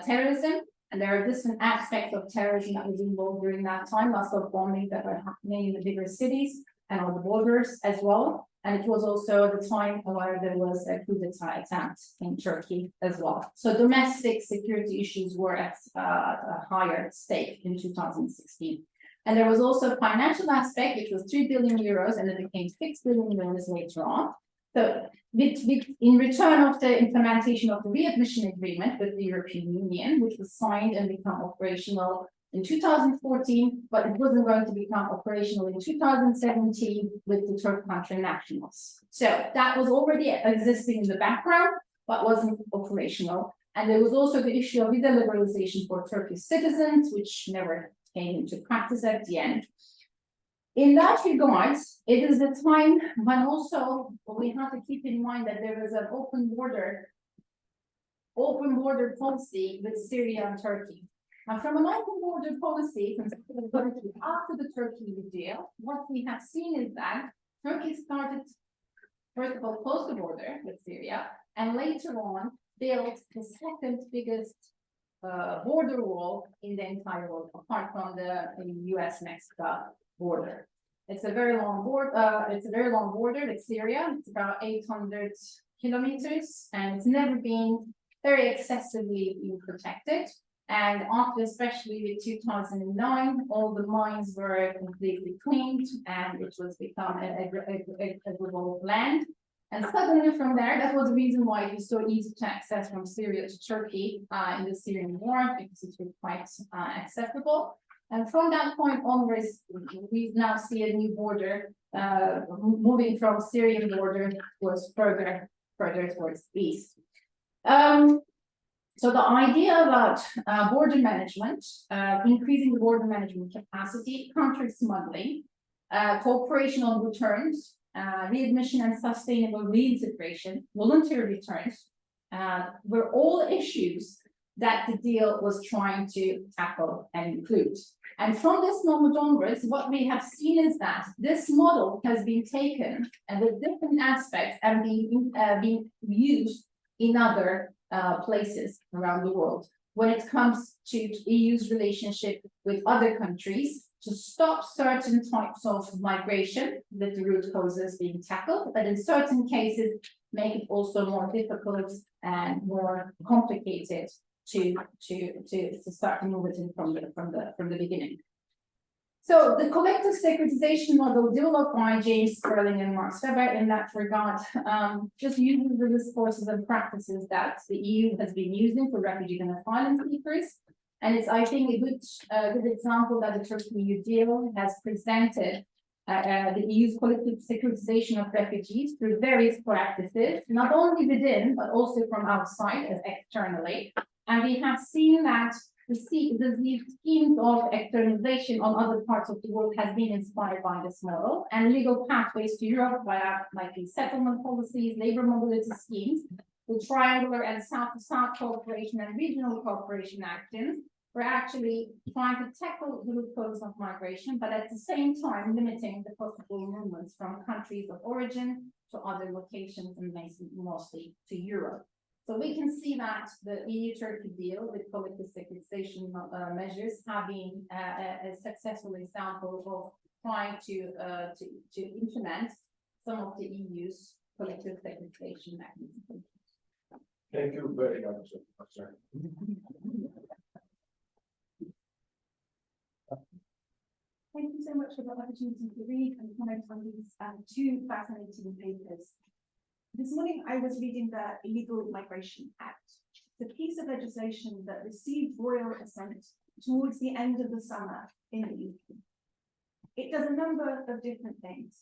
terrorism, and there are different aspects of terrorism that was involved during that time, lots of bombings that were happening in the bigger cities and on the borders as well. And it was also the time where there was a coup d'etat attempt in Turkey as well. So domestic security issues were at a higher stake in 2016. And there was also a financial aspect, which was 3 billion euros, and it became 6 billion euros later on. So in return of the implementation of the readmission agreement with the European Union, which was signed and become operational in 2014, but it wasn't going to become operational in 2017 with the Turk country nationals. So that was already existing in the background, but wasn't operational. And there was also the issue of visa liberalization for Turkish citizens, which never came into practice at the end. In that regard, it is the time when also we have to keep in mind that there was an open border policy with Syria and Turkey. Now, from an open border policy, after the Turkey deal, what we have seen is that Turkey started, first of all, close the border with Syria, and later on built the second biggest border wall in the entire world, apart from the US-Mexico border. It's a very long border. It's a very long border with Syria. It's about 800 kilometers, and it's never been very excessively protected. And after, especially with 2009, all the mines were completely cleaned, and it was become a agricultural land. And suddenly from there, that was the reason why it was so easy to access from Syria to Turkey in the Syrian war, because it was quite accessible. And from that point onwards, we now see a new border moving from Syrian border towards further towards the east. So the idea about border management, increasing the border management capacity, counter smuggling, cooperation on returns, readmission and sustainable reintegration, voluntary returns, were all issues that the deal was trying to tackle and include. And from this moment onwards, what we have seen is that this model has been taken and with different aspects and being used in other places around the world. When it comes to EU's relationship with other countries, to stop certain types of migration with the root causes being tackled, but in certain cases, make it also more difficult and more complicated to start moving from the beginning. So the collective securitization model developed by James Sterling and Mark Weber in that regard just uses the discourses and practices that the EU has been using for refugee and asylum seekers. And it's, I think, a good example that the Turkey-EU deal has presented the EU's collective securitization of refugees through various practices, not only within, but also from outside as externally. And we have seen that the schemes of externalization on other parts of the world has been inspired by this model, and legal pathways to Europe via like these settlement policies, labor mobility schemes, the triangular and south-to-south cooperation and regional cooperation actions were actually trying to tackle the root causes of migration, but at the same time limiting the possible movements from countries of origin to other locations and mostly to Europe. So we can see that the EU-Turkey deal with collective securitization measures have been a successful example of trying to implement some of the EU's collective securitization mechanisms. Thank you very much. Thank you so much for the opportunity to read and comment on these two fascinating papers. This morning, I was reading the Illegal Migration Act, the piece of legislation that received royal assent towards the end of the summer in the UK. It does a number of different things.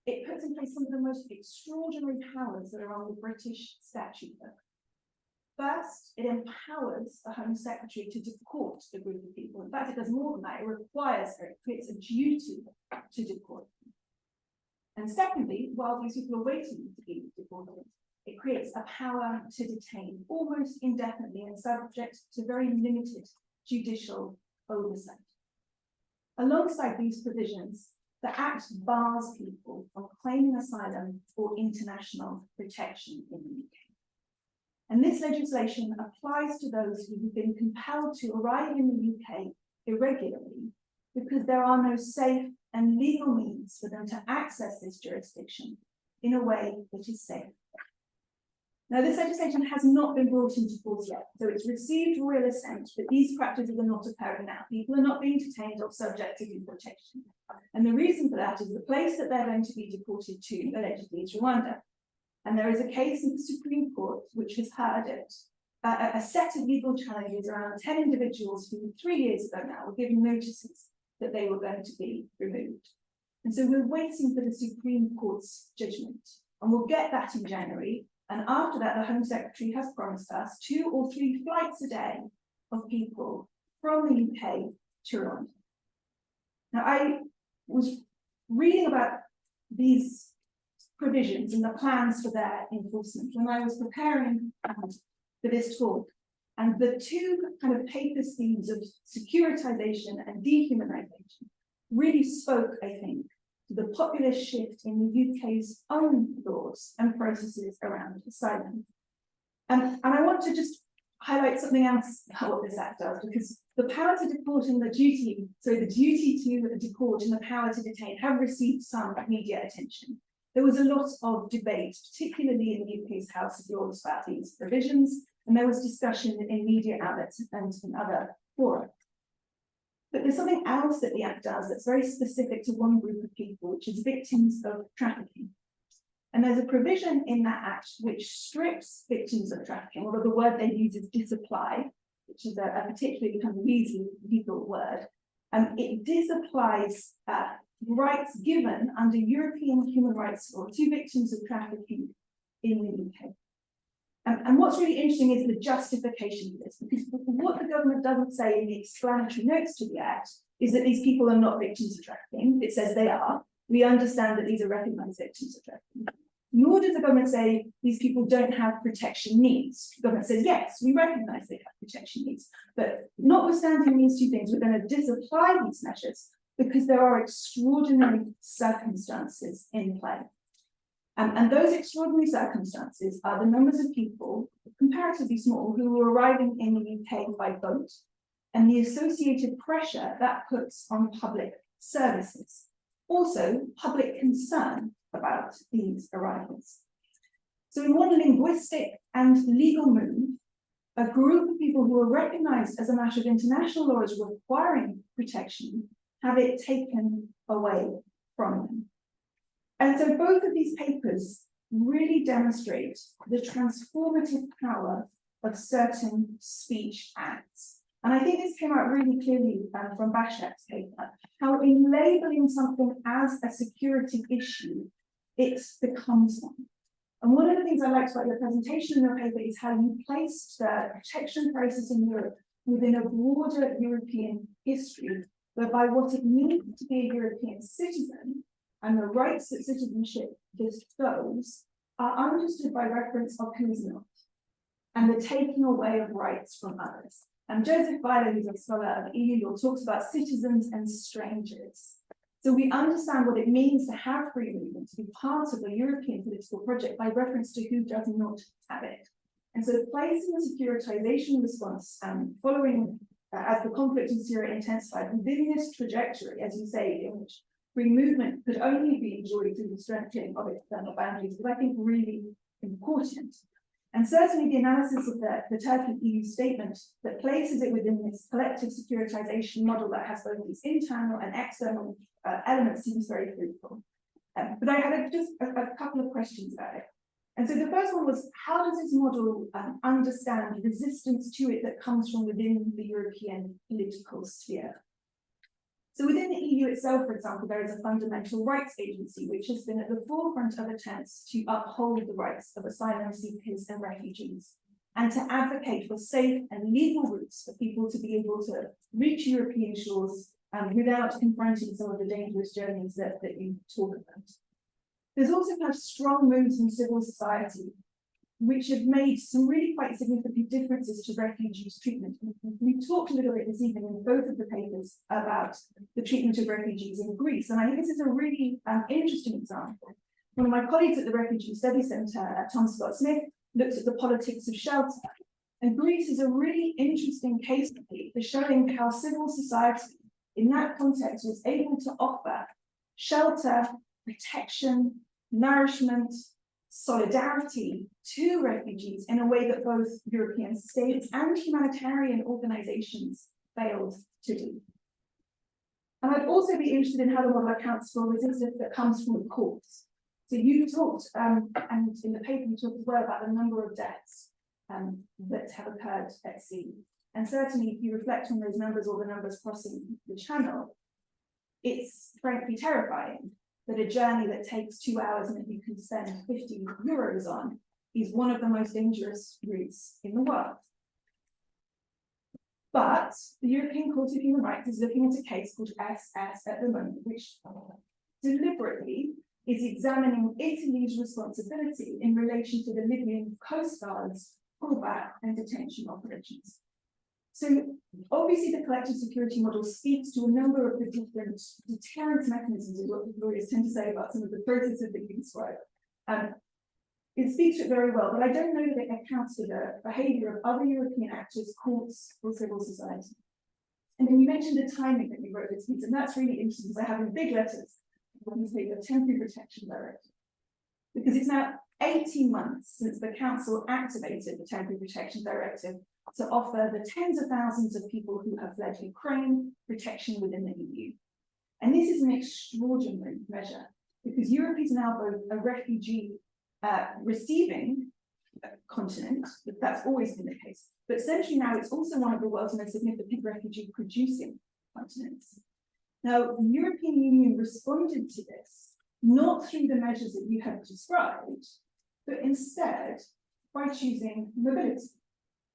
It puts in place some of the most extraordinary powers that are on the British statute book. First, it empowers the Home Secretary to deport a group of people. In fact, it does more than that. It requires her, it creates a duty to deport them. And secondly, while these people are waiting to be deported, it creates a power to detain almost indefinitely and subject to very limited judicial oversight. Alongside these provisions, the Act bars people from claiming asylum or international protection in the UK. And this legislation applies to those who have been compelled to arrive in the UK irregularly because there are no safe and legal means for them to access this jurisdiction in a way that is safe. Now, this legislation has not been brought into force yet, so it's received royal assent, but these practices are not occurring now. People are not being detained or subjected to protection. And the reason for that is the place that they're going to be deported to, allegedly, is Rwanda. And there is a case in the Supreme Court which has heard it, a set of legal challenges around 10 individuals who 3 years ago now were given notices that they were going to be removed. And so we're waiting for the Supreme Court's judgment, and we'll get that in January. And after that, the Home Secretary has promised us 2 or 3 flights a day of people from the UK to Rwanda. Now, I was reading about these provisions and the plans for their enforcement when I was preparing for this talk. And the 2 kind of paper themes of securitization and dehumanization really spoke, I think, to the populist shift in the UK's own laws and processes around asylum. And I want to just highlight something else about what this act does, because the power to deport and the duty to deport and the power to detain have received some media attention. There was a lot of debate, particularly in the UK's House of Lords, about these provisions, and there was discussion in media outlets and in other fora. But there's something else that the Act does that's very specific to one group of people, which is victims of trafficking. And there's a provision in that Act which strips victims of trafficking, although the word they use is disapply, which is a particularly kind of easy legal word. It disapplies rights given under European human rights law to victims of trafficking in the UK. And what's really interesting is the justification for this, because what the government doesn't say in the explanatory notes to the Act is that these people are not victims of trafficking. It says they are. We understand that these are recognised victims of trafficking. Nor does the government say these people don't have protection needs. The government says, yes, we recognise they have protection needs. But notwithstanding these 2 things, we're going to disapply these measures because there are extraordinary circumstances in play. And those extraordinary circumstances are the numbers of people, comparatively small, who are arriving in the UK by boat, and the associated pressure that puts on public services. Also, public concern about these arrivals. So in one linguistic and legal move, a group of people who are recognised as a matter of international law as requiring protection have it taken away from them. And so both of these papers really demonstrate the transformative power of certain speech acts. And I think this came out really clearly from Başak's paper, how in labelling something as a security issue, it becomes one. And one of the things I liked about your presentation in your paper is how you placed the protection process in Europe within a broader European history, whereby what it means to be a European citizen and the rights that citizenship bestows are understood by reference of who is not, and the taking away of rights from others. And Joseph Weiler, who's a scholar of EU law, talks about citizens and strangers. So we understand what it means to have free movement, to be part of a European political project by reference to who does not have it. And so placing the securitization response following as the conflict in Syria intensified within this trajectory, as you say, in which free movement could only be enjoyed through the strengthening of external boundaries, is I think really important. And certainly the analysis of the Turkey EU statement that places it within this collective securitization model that has both these internal and external elements seems very fruitful. But I had just a couple of questions about it. And so the first one was, how does this model understand resistance to it that comes from within the European political sphere? So within the EU itself, for example, there is a fundamental rights agency, which has been at the forefront of attempts to uphold the rights of asylum seekers and refugees, and to advocate for safe and legal routes for people to be able to reach European shores without confronting some of the dangerous journeys that you talk about. There's also kind of strong moves in civil society, which have made some really quite significant differences to refugees' treatment. We talked a little bit this evening in both of the papers about the treatment of refugees in Greece, and I think this is a really interesting example. One of my colleagues at the Refugee Study Centre, Tom Scott-Smith, looked at the politics of shelter. And Greece is a really interesting case study for showing how civil society in that context was able to offer shelter, protection, nourishment, solidarity to refugees in a way that both European states and humanitarian organizations failed to do. And I'd also be interested in how the model accounts for resistance that comes from the courts. So you talked, and in the paper you talked as well about the number of deaths. that have occurred at sea. And certainly if you reflect on those numbers or the numbers crossing the channel, it's frankly terrifying that a journey that takes 2 hours and that you can spend 50 euros on is one of the most dangerous routes in the world. But the European Court of Human Rights is looking at a case called SS at the moment, which deliberately is examining Italy's responsibility in relation to the Libyan Coast Guard's pullback and detention operations. So obviously the collective security model speaks to a number of the different deterrence mechanisms, is what the lawyers tend to say about some of the processes that you describe. It speaks to it very well, but I don't know that it accounts for the behaviour of other European actors, courts, or civil society. And then you mentioned the timing that you wrote this piece, and that's really interesting because I have in big letters the Temporary Protection Directive. Because it's now 18 months since the Council activated the Temporary Protection Directive to offer the tens of thousands of people who have fled Ukraine protection within the EU. And this is an extraordinary measure because Europe is now both a refugee receiving continent, that's always been the case, but essentially now it's also one of the world's most significant refugee producing continents. Now, the European Union responded to this, not through the measures that you have described, but instead by choosing mobility.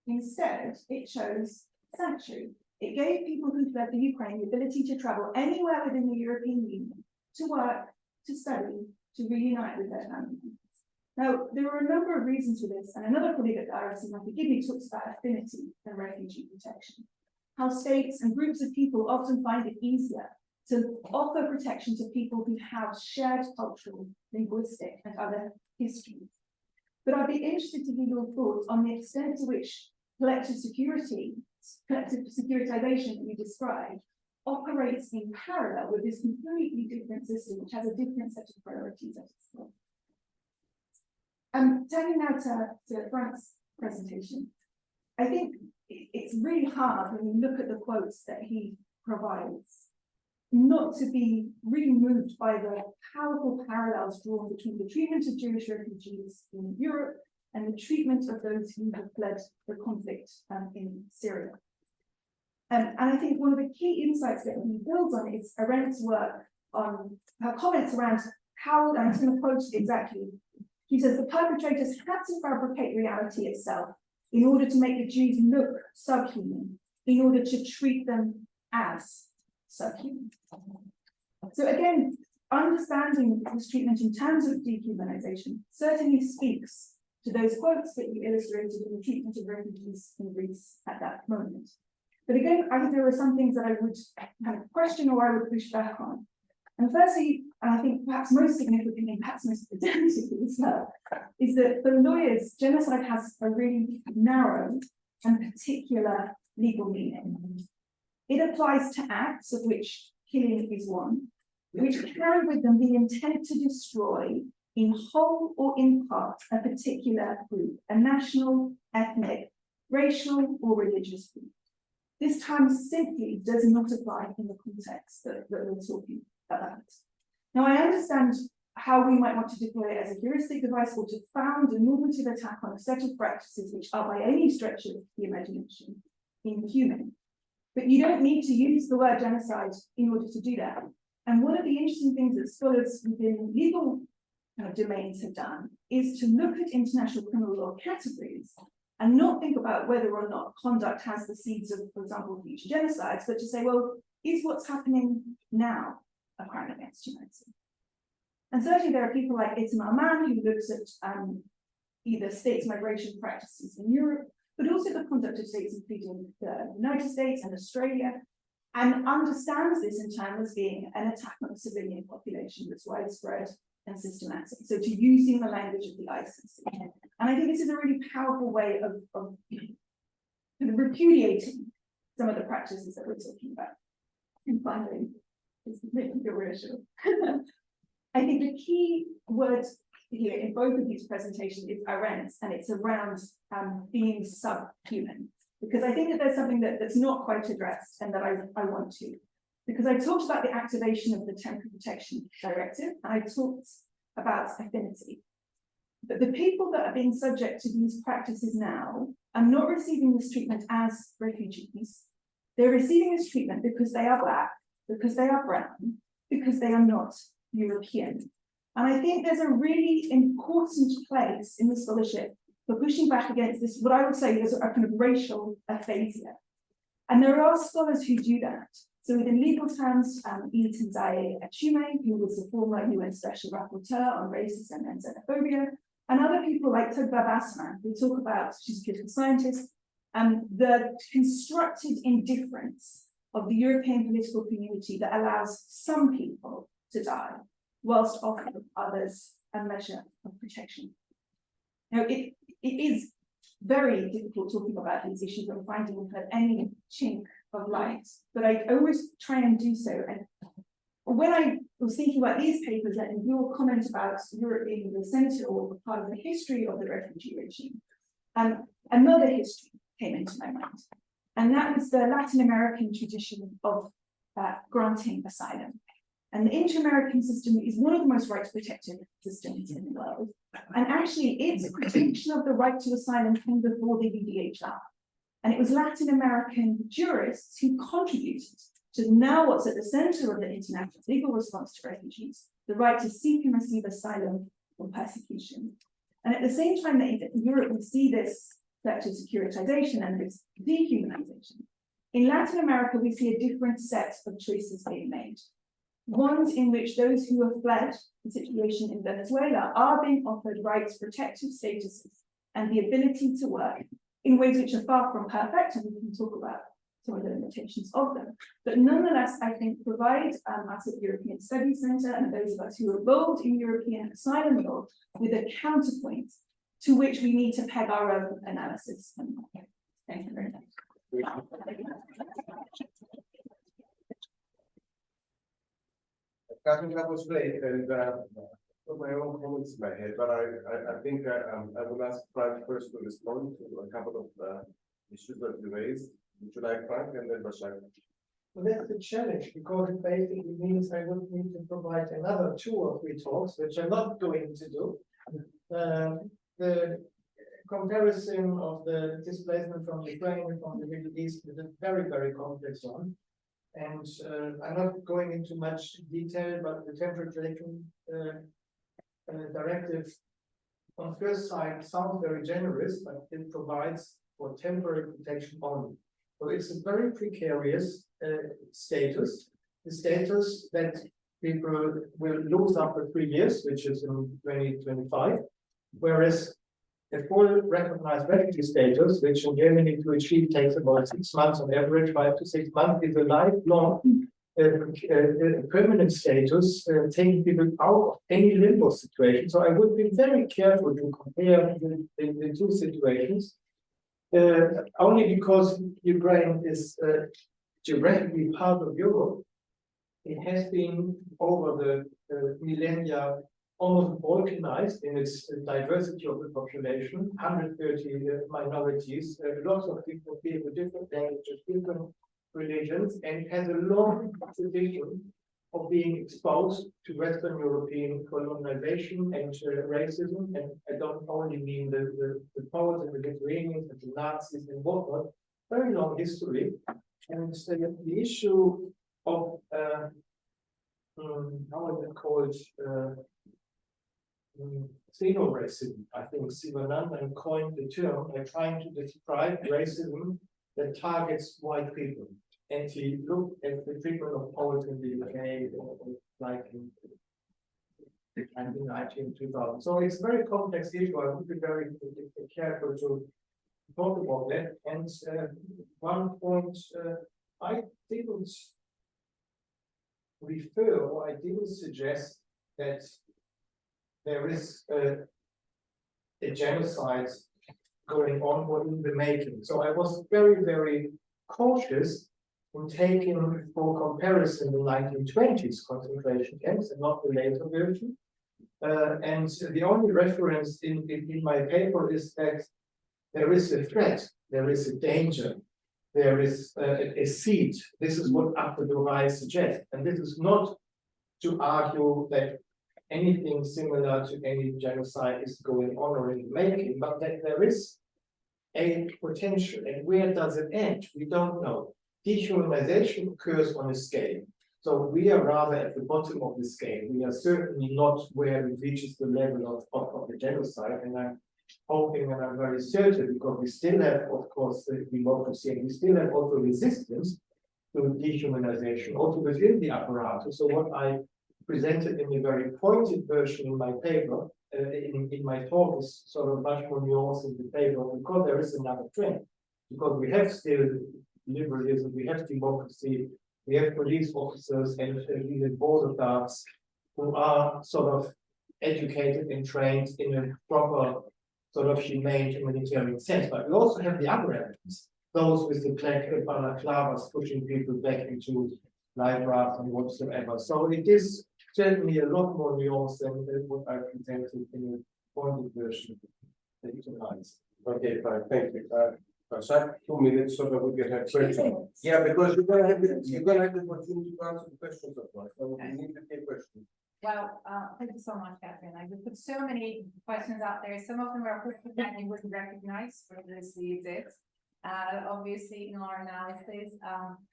Instead, it chose sanctuary. It gave people who fled the Ukraine the ability to travel anywhere within the European Union, to work, to study, to reunite with their family members. Now, there are a number of reasons for this, and another colleague at the RSC, Briddick, talks about affinity and refugee protection. How states and groups of people often find it easier to offer protection to people who have shared cultural, linguistic, and other histories. But I'd be interested to hear your thoughts on the extent to which collective securitization that you described operates in parallel with this completely different system, which has a different set of priorities at its core. Turning now to Franck's presentation, I think it's really hard when you look at the quotes that he provides not to be really moved by the powerful parallels drawn between the treatment of Jewish refugees in Europe and the treatment of those who have fled the conflict in Syria. And I think one of the key insights that he builds on is Arendt's work on her comments around how, and I'm just going to quote it exactly, she says, the perpetrators had to fabricate reality itself in order to make the Jews look subhuman, in order to treat them as subhuman. So again, understanding this treatment in terms of dehumanization certainly speaks to those quotes that you illustrated in the treatment of refugees in Greece at that moment. But again, I think there are some things that I would kind of question or I would push back on. And firstly, and I think perhaps most significantly, perhaps most pedantically as well, is that for lawyers, genocide has a really narrow and particular legal meaning. It applies to acts of which killing is one, which carry with them the intent to destroy in whole or in part a particular group, a national, ethnic, racial, or religious group. This term simply does not apply in the context that we're talking about. Now, I understand how we might want to deploy it as a heuristic device or to found a normative attack on a set of practices which are by any stretch of the imagination inhuman. But you don't need to use the word genocide in order to do that. And one of the interesting things that scholars within legal domains have done is to look at international criminal law categories and not think about whether or not conduct has the seeds of, for example, future genocides, but to say, well, is what's happening now a crime against humanity? And certainly there are people like Othon who looks at either states' migration practices in Europe, but also the conduct of states, including the United States and Australia, and understands this in terms of being an attack on a civilian population that's widespread and systematic. So to using the language of the ICC. And I think this is a really powerful way of repudiating some of the practices that we're talking about. And finally, it's making me reassured. I think the key word here in both of these presentations is Arendt's, and it's around being subhuman. Because I think that there's something that's not quite addressed and that I want to. Because I talked about the activation of the Temporary Protection Directive, and I talked about affinity. But the people that are being subject to these practices now are not receiving this treatment as refugees. They're receiving this treatment because they are Black, because they are brown, because they are not European. And I think there's a really important place in the scholarship for pushing back against this, what I would say is a kind of racial aphasia. And there are scholars who do that. So within legal terms, Itinzaye Achume, who was the former UN Special Rapporteur on racism and xenophobia, and other people like Tugba Basman, who talk about, she's a political scientist, the constructed indifference of the European political community that allows some people to die, whilst offering others a measure of protection. Now, it is very difficult talking about these issues and finding any chink of light, but I always try and do so. And when I was thinking about these papers and your comment about Europe being the center or part of the history of the refugee regime, another history came into my mind, and that was the Latin American tradition of granting asylum. And the inter-American system is one of the most rights protected systems in the world. And actually, its protection of the right to asylum came before the UDHR. And it was Latin American jurists who contributed to now what's at the center of the international legal response to refugees, the right to seek and receive asylum from persecution. And at the same time that in Europe we see this such as securitization and this dehumanization, in Latin America we see a different set of choices being made. Ones in which those who have fled the situation in Venezuela are being offered rights, protected statuses, and the ability to work in ways which are far from perfect, and we can talk about some of the limitations of them. But nonetheless, I think provide us at the European Studies Centre and those of us who are involved in European asylum law with a counterpoint to which we need to peg our own analysis. Thank you very much. I think that was great, and put my own comments in my head, but I think I will ask Franck first to respond to a couple of issues that you raised. Would you like Franck and then Başak? Well, that's the challenge, because it basically means I would need to provide another 2 or 3 talks, which I'm not going to do. The comparison of the displacement from Ukraine and from the Middle East is a very, very complex one. And I'm not going into much detail, but the temperature directive on first sight sounds very generous, but it provides for temporary protection only. So it's a very precarious status, the status that people will lose after 3 years, which is in 2025, whereas a full recognized refugee status, which in Germany to achieve takes about 6 months on average, 5 to 6 months, is a lifelong permanent status, taking people out of any limbo situation. So I would be very careful to compare the 2 situations, only because Ukraine is geographically part of Europe. It has been over the millennia almost balkanized in its diversity of the population, 130 minorities, lots of people with different languages, different religions, and has a long tradition of being exposed to Western European colonization and racism. And I don't only mean the Poles and the Lithuanians and the Nazis and whatnot, very long history. And the issue of, how is it called? Xenoracism. I think Sivanandan coined the term by trying to describe racism that targets white people. And he looked at the treatment of Poles in the UK, like in 1990, 2000. So it's a very complex issue. I would be very careful to talk about that. And one point, I didn't refer, or I didn't suggest that there is a genocide going on or in the making. So I was very, very cautious in taking for comparison the 1920s concentration camps and not the later version. And the only reference in my paper is that there is a threat, there is a danger, there is a seed. This is what Duvell suggests. And this is not to argue that anything similar to any genocide is going on or in the making, but that there is a potential, and where does it end? We don't know. Dehumanization occurs on a scale. So we are rather at the bottom of the scale. We are certainly not where it reaches the level of the genocide, and I'm hoping and I'm very certain, because we still have, of course, the democracy, and we still have also resistance to dehumanization, also within the apparatus. So what I presented in a very pointed version in my paper, in my talk, is sort of much more nuanced in the paper, because there is another trend. Because we have still liberalism, we have democracy, we have police officers and even border guards who are sort of educated and trained in a proper sort of humane humanitarian sense. But we also have the other elements, those with the balaclavas pushing people back into life raft and whatsoever. So it is certainly a lot more nuanced than what I presented in a pointed version tonight. Okay, fine, thank you. Başak, 2 minutes so that we can have questions. Yeah, because you're gonna have the opportunity to answer the questions of us, so we need to take questions. Well, thank you so much, Catherine. I put so many questions out there. Some of them are questions that you wouldn't recognize, but this is it. Obviously, in our analysis,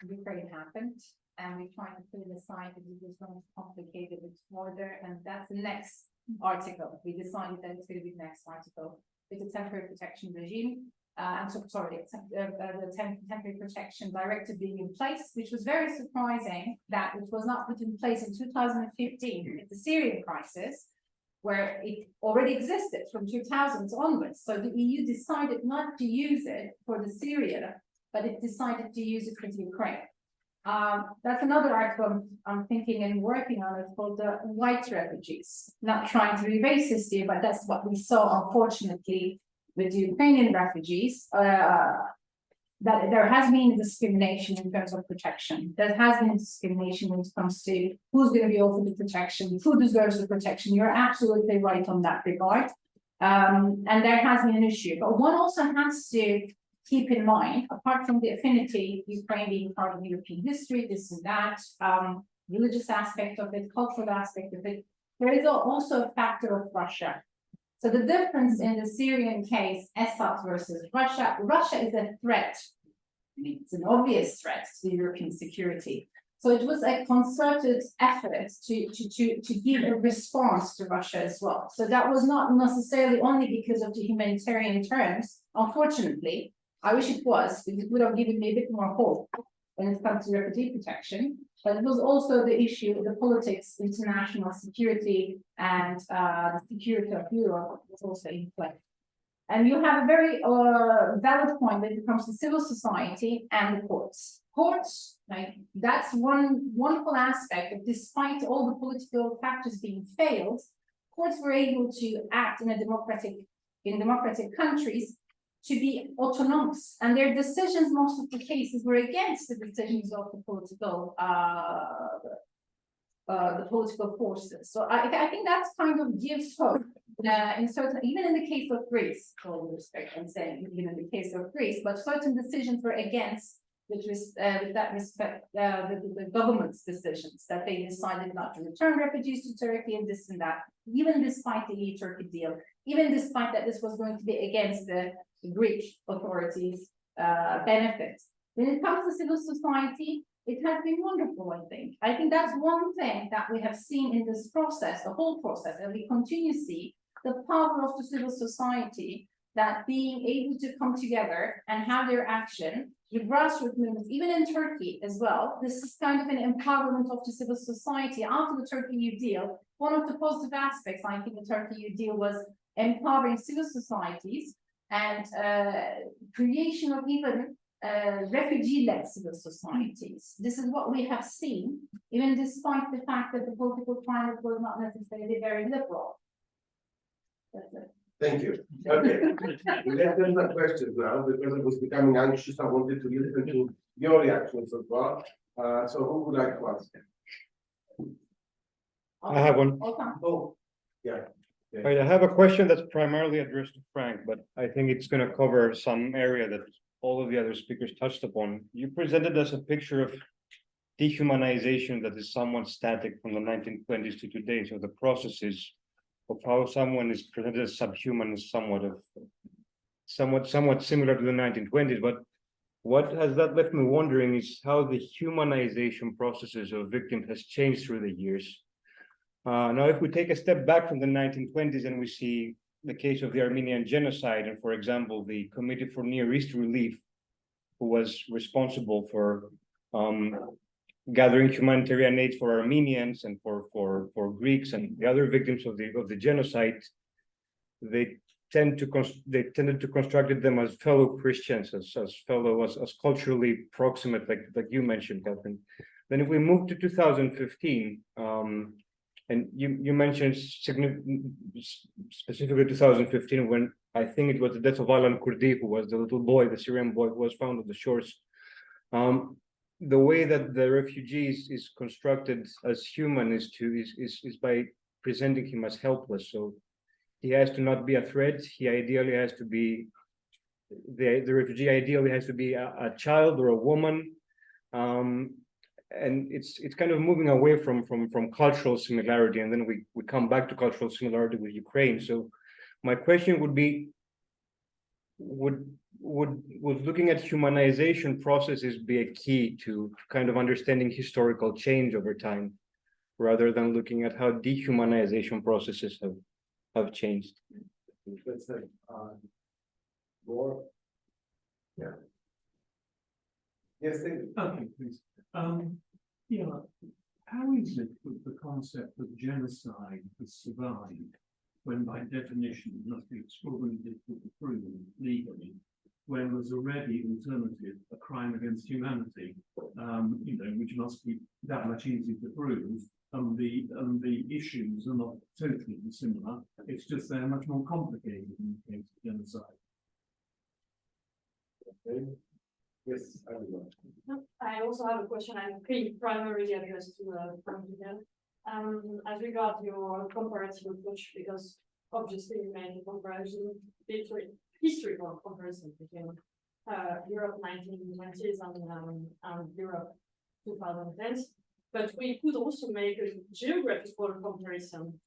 Ukraine happened, and we tried to put it aside because it was going to complicate it further, and that's the next article. We decided that it's going to be the next article. It's a temporary protection regime. The temporary protection directive being in place, which was very surprising that it was not put in place in 2015 with the Syrian crisis, where it already existed from 2000 onwards. So the EU decided not to use it for the Syria, but it decided to use it for the Ukraine. That's another article I'm thinking and working on. It's called the white refugees. Not trying to be racist here, but that's what we saw, unfortunately, with the Ukrainian refugees, that there has been discrimination in terms of protection. There has been discrimination when it comes to who's going to be offered the protection, who deserves the protection. You're absolutely right on that regard. And there has been an issue. But one also has to keep in mind, apart from the affinity, Ukraine being part of European history, this and that, religious aspect of it, cultural aspect of it, there is also a factor of Russia. So the difference in the Syrian case, Assad versus Russia, Russia is a threat. I mean, it's an obvious threat to European security. So it was a concerted effort to give a response to Russia as well. So that was not necessarily only because of the humanitarian terms. Unfortunately, I wish it was, because it would have given me a bit more hope when it comes to refugee protection. But it was also the issue of the politics, international security, and the security of Europe was also in play. And you have a very valid point when it comes to civil society and the courts. Courts, like, that's one wonderful aspect of, despite all the political factors being failed, courts were able to act in democratic countries to be autonomous, and their decisions, most of the cases, were against the decisions of the political forces. So I think that kind of gives hope. In certain, even in the case of Greece, all due respect, I'm saying, even in the case of Greece, but certain decisions were against, with that respect, the government's decisions, that they decided not to return refugees to Turkey and this and that, even despite the EU-Turkey deal, even despite that this was going to be against the Greek authorities' benefits. When it comes to civil society, it has been wonderful, I think. I think that's one thing that we have seen in this process, the whole process, and we continue to see the power of the civil society, that being able to come together and have their action with grassroots movements, even in Turkey as well. This is kind of an empowerment of the civil society. After the Turkey-EU deal, one of the positive aspects, I think, the Turkey-EU deal was empowering civil societies and creation of even refugee-led civil societies. This is what we have seen, even despite the fact that the political climate was not necessarily very liberal. That's it. Thank you. Okay. We have some questions now, because it was becoming anxious. I wanted to listen to your reactions as well. So who would like to ask? I have one. Oh, yeah. I have a question that's primarily addressed to Franck, but I think it's going to cover some area that all of the other speakers touched upon. You presented us a picture of dehumanization that is somewhat static from the 1920s to today. So the processes of how someone is presented as subhuman is somewhat similar to the 1920s. But what has that left me wondering is how the humanization processes of victims has changed through the years. Now, if we take a step back from the 1920s and we see the case of the Armenian genocide, and for example, the Committee for Near East Relief, who was responsible for gathering humanitarian aid for Armenians and for Greeks and the other victims of the genocide, they tended to construct them as fellow Christians, as culturally proximate, like you mentioned, Catherine. Then if we move to 2015, and you mentioned specifically 2015, when I think it was the death of Alan Kurdi, who was the little boy, the Syrian boy who was found on the shores. The way that the refugees is constructed as human is by presenting him as helpless. So he has to not be a threat. He ideally has to be, the refugee ideally has to be a child or a woman. And it's kind of moving away from cultural similarity, and then we come back to cultural similarity with Ukraine. So my question would be, would looking at humanization processes be a key to kind of understanding historical change over time, rather than looking at how dehumanization processes have changed? Let's say, more. Yeah. Yes, David. Okay, please. Yeah, how is it that the concept of genocide has survived when, by definition, it must be extraordinarily difficult to prove legally, when there's already alternative, a crime against humanity, which must be that much easier to prove, and the issues are not totally dissimilar. It's just they're much more complicated in the case of genocide. Okay. Yes, I will. I also have a question. I think primarily addressed to Franck again. As regards your comparative approach, because obviously you made a comparison, historical comparison between Europe 1920s and Europe 2010s. But we could also make a geographical comparison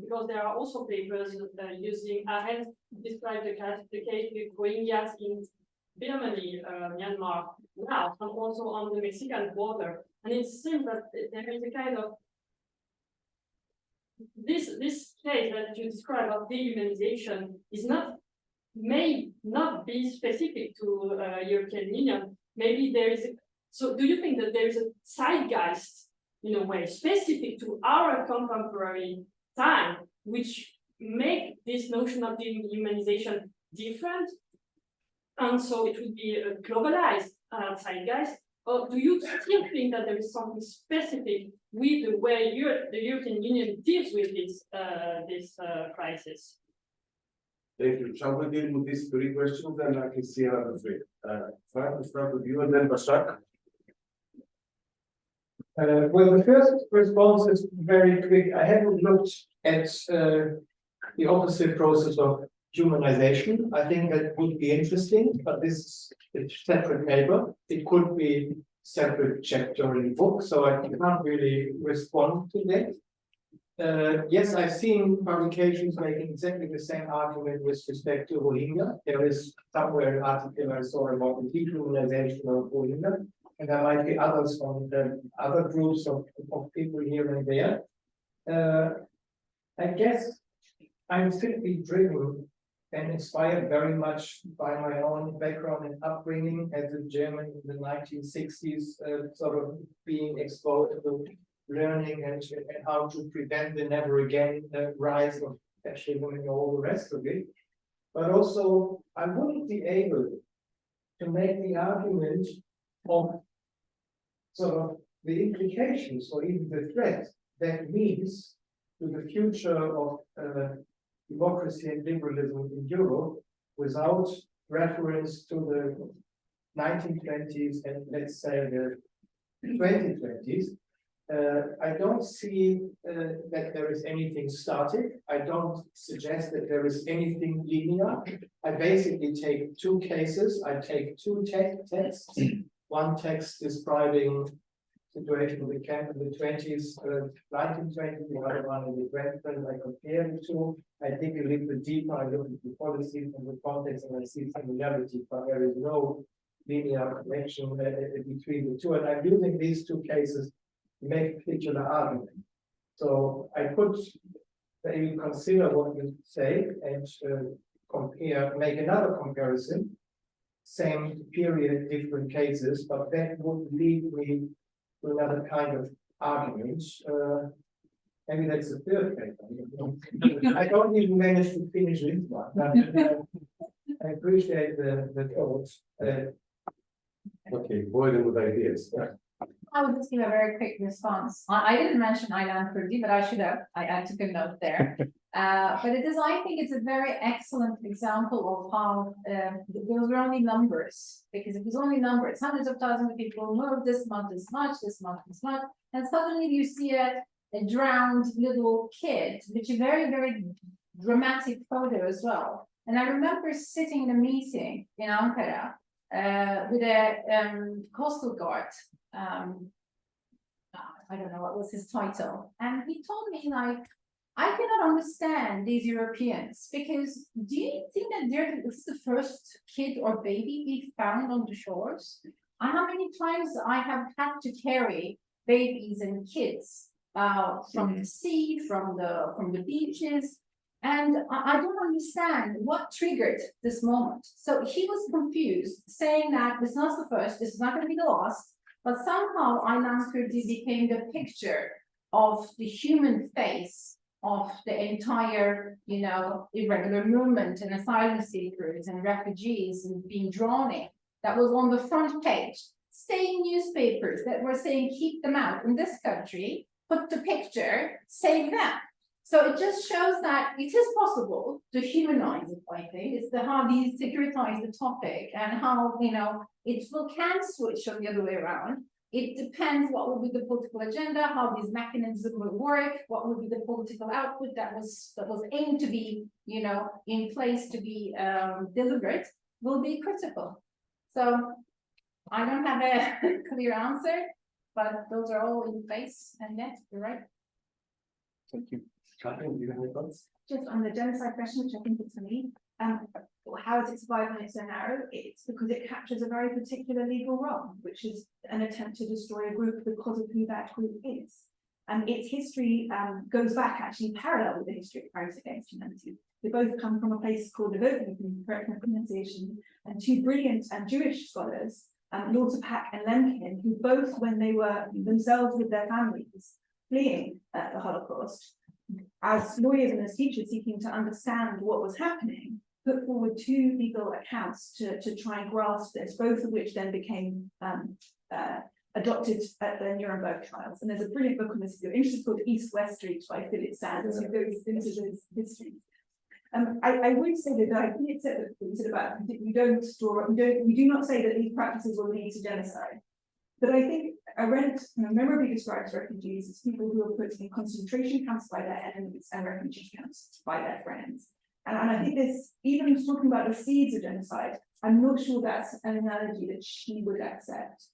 because there are also papers using. I have described the case with Rohingyas in Birmania, Myanmar, Laos, and also on the Mexican border. And it seems that there is a kind of this case that you describe of dehumanization may not be specific to European Union. Maybe there is so do you think that there is a zeitgeist in a way specific to our contemporary time, which make this notion of dehumanization different? And so it would be a globalized zeitgeist, or do you still think that there is something specific with the way the European Union deals with this crisis? Thank you. Shall we deal with these three questions, and I can see another three. Franck, we'll start with you, and then Başak. Well, the first response is very quick. I haven't looked at the opposite process of humanization. I think that would be interesting, but this is a separate paper. It could be separate chapter in the book, so I can't really respond to that. Yes, I've seen publications making exactly the same argument with respect to Rohingya. There is somewhere an article I saw about the dehumanization of Rohingya, and there might be others from other groups of people here and there. I guess I'm simply driven and inspired very much by my own background and upbringing as a German in the 1960s, sort of being exposed to learning and how to prevent the never again rise of fascism and all the rest of it. But also, I wouldn't be able to make the argument of sort of the implications or even the threat that means to the future of democracy and liberalism in Europe without reference to the 1920s and let's say the 2020s. I don't see that there is anything static. I don't suggest that there is anything linear. I basically take two cases. I take two texts. One text describing situation we can in the twenties, 1920s, the other one in the twenties, I compare the two. I dig a little bit deeper, I look at the policies and the context, and I see similarity, but there is no linear connection between the two. And I'm using these two cases to make a particular argument. So I could maybe consider what you say and compare, make another comparison, same period, different cases, but that would lead me to another kind of argument. Maybe that's the third paper. I don't even manage to finish this one, but I appreciate the thoughts. Okay, boiling with ideas. I would just give a very quick response. I didn't mention Aylan Kurdi, but I should have. I took a note there. But it is, I think it's a very excellent example of how those were only numbers. Because it was only numbers, hundreds of thousands of people moved this month this much, this month this much, and suddenly you see a drowned little kid, which is a very, very dramatic photo as well. And I remember sitting in a meeting in Ankara with a coastal guard. I don't know what was his title, and he told me, like, I cannot understand these Europeans, because do you think that this is the first kid or baby we found on the shores? How many times I have had to carry babies and kids from the sea, from the beaches, and I don't understand what triggered this moment. So he was confused, saying that this is not the first, this is not going to be the last. But somehow Aylan Kurdi became the picture of the human face of the entire, irregular movement and asylum seekers and refugees and being drawn in. That was on the front page. Same newspapers that were saying keep them out in this country, put the picture, save them. So it just shows that it is possible to humanize it, I think. It's how we securitize the topic and how, it can switch on the other way around. It depends what will be the political agenda, how these mechanisms will work, what will be the political output that was aimed to be, in place to be delivered, will be critical. So I don't have a clear answer, but those are all in place, and yes, you're right. Thank you. Catherine, do you have any thoughts? Just on the genocide question, which I think is for me, how is it survived when it's so narrow? It's because it captures a very particular legal wrong, which is an attempt to destroy a group because of who that group is. And its history goes back actually parallel with the history of crimes against humanity. They both come from a place called Othon, if you correct my pronunciation, and two brilliant Jewish scholars, Başak and Lemkin, who both, when they were themselves with their families fleeing the Holocaust, as lawyers and as teachers seeking to understand what was happening, put forward two legal accounts to try and grasp this, both of which then became adopted at the Nuremberg trials. And there's a brilliant book on this, if you're interested, called East-West Street by Philip Sands, who goes into this history. I would say that I think it's about we do not say that these practices will lead to genocide. But I think Arendt memorably describes refugees as people who are put in concentration camps by their enemies and refugee camps by their friends. And I think this, even talking about the seeds of genocide, I'm not sure that's an analogy that she would accept.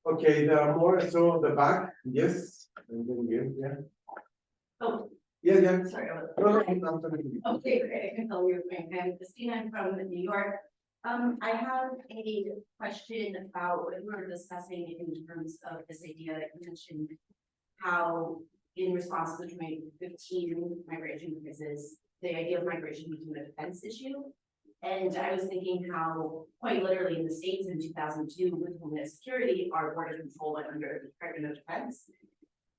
Okay, there are more. So the back, yes, and then you, yeah. Oh, Yeah. sorry. No, Okay, great. I can tell you. I'm Christina. I'm from New York. I have a question about what we were discussing in terms of this idea that you mentioned, how in response to the 2015 migration crisis, the idea of migration became a defense issue. And I was thinking how, quite literally in the States in 2002, with Homeland Security, our border control went under the Department of Defense,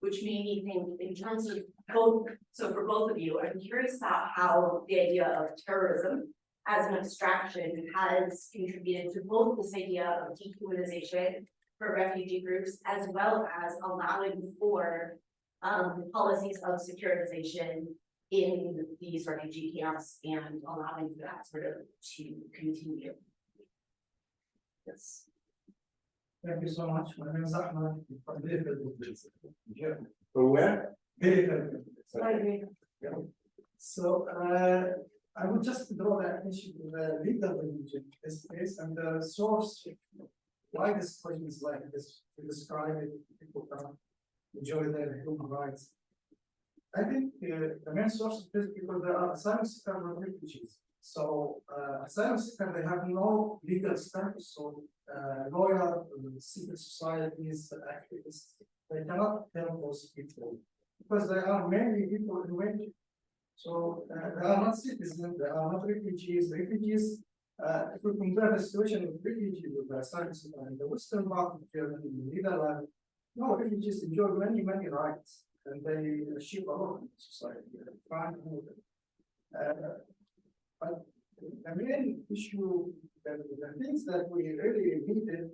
which made me think in terms of both, so for both of you, I'm curious about how the idea of terrorism as an abstraction has contributed to both this idea of dehumanization for refugee groups, as well as allowing for policies of securitization in these refugee camps and allowing for that sort of to continue. Yes. Thank you so much. My name is Ahmed. From where? So I would just draw the attention to the legal language in this case and the source why this question is like this, to describe it, people can enjoy their human rights. I think the main source of this because there are asylum seekers and refugees. So asylum seekers, they have no legal status, so lawyer, civil societies, activists, they cannot help those people because they are mainly people in waiting. So they are not citizens, they are not refugees. Refugees, if we compare the situation of refugees with the asylum seekers in the western part of Germany, in the Netherlands, no, refugees enjoy many, many rights, and they achieve a lot in society. But the main issue, the things that we really needed,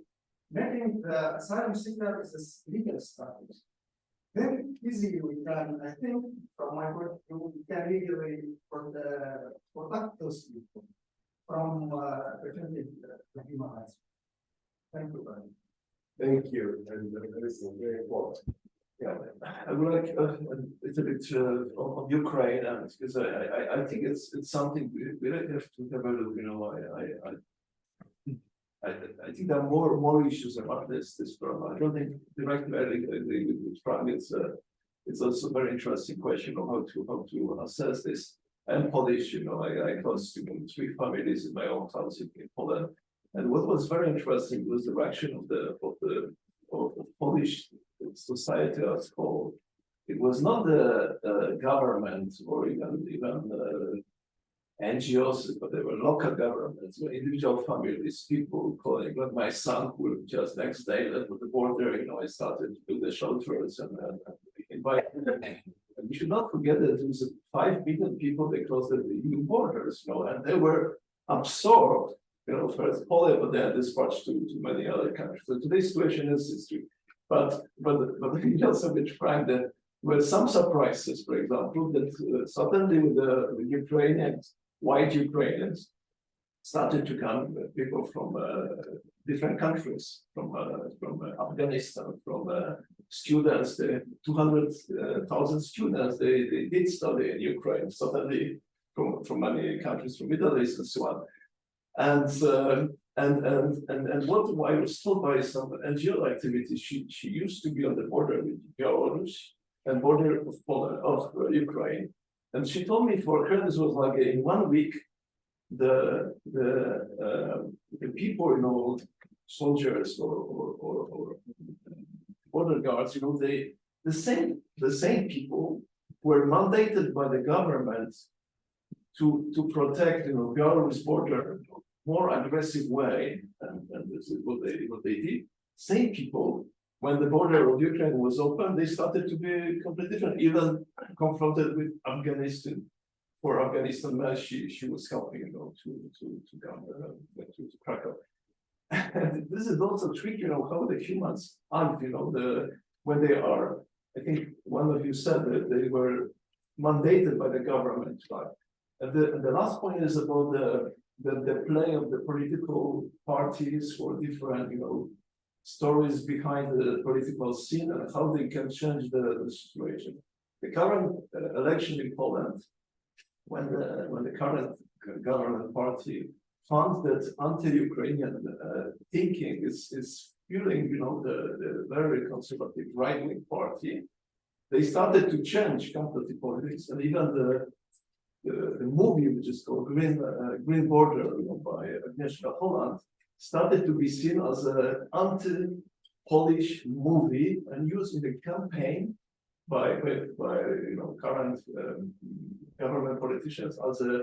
making the asylum seeker is a legal status. Then easily we can, I think, from my point of view, we can legally protect those people from pretending the human rights. Thank you very much. Thank you, and this is very important. Yeah, I would like a little bit on Ukraine, and because I think it's something we really have to have a look. You know, I think there are more issues about this problem. I don't think directly with Franck. It's also a very interesting question of how to assess this. I'm Polish, you know, I caused 3 families in my own house in Poland, and what was very interesting was the reaction of the Polish society as whole. It was not the government or even NGOs, but they were local governments, individual families, people calling, but my son who just next day left the border, you know, I started to do the shelters and invite them. And we should not forget that there was 5 million people that crossed the EU borders, you know, and they were absorbed, you know, first Poland, but then dispatched to many other countries. So today's situation is history. But we also with Franck that there were some surprises, for example, that suddenly with the Ukrainians, white Ukrainians, started to come people from different countries, from Afghanistan, from students, the 200,000 students, they did study in Ukraine, suddenly from many countries, from Middle East and so on. And what I was told by some NGO activities, she used to be on the border with Belarus and border of Poland, of Ukraine. And she told me for her, this was like in 1 week, the people, you know, soldiers or border guards, you know, the same people were mandated by the government to protect, you know, Belarus border more aggressive way, and this is what they did. Same people, when the border of Ukraine was open, they started to be completely different, even confronted with Afghanistan. For Afghanistan, she was helping, you know, to come to Krakow. And this is also tricky, you know, how the humans act, you know, when they are, I think one of you said that they were mandated by the government, right? And the last point is about the play of the political parties for different, you know, stories behind the political scene and how they can change the situation. The current election in Poland, when the current government party found that anti-Ukrainian thinking is fueling, you know, the very conservative right-wing party, they started to change completely politics, and even the movie, which is called Green Border, you know, by Agnieszka Holland, started to be seen as an anti-Polish movie and used in the campaign by you know, current government politicians as a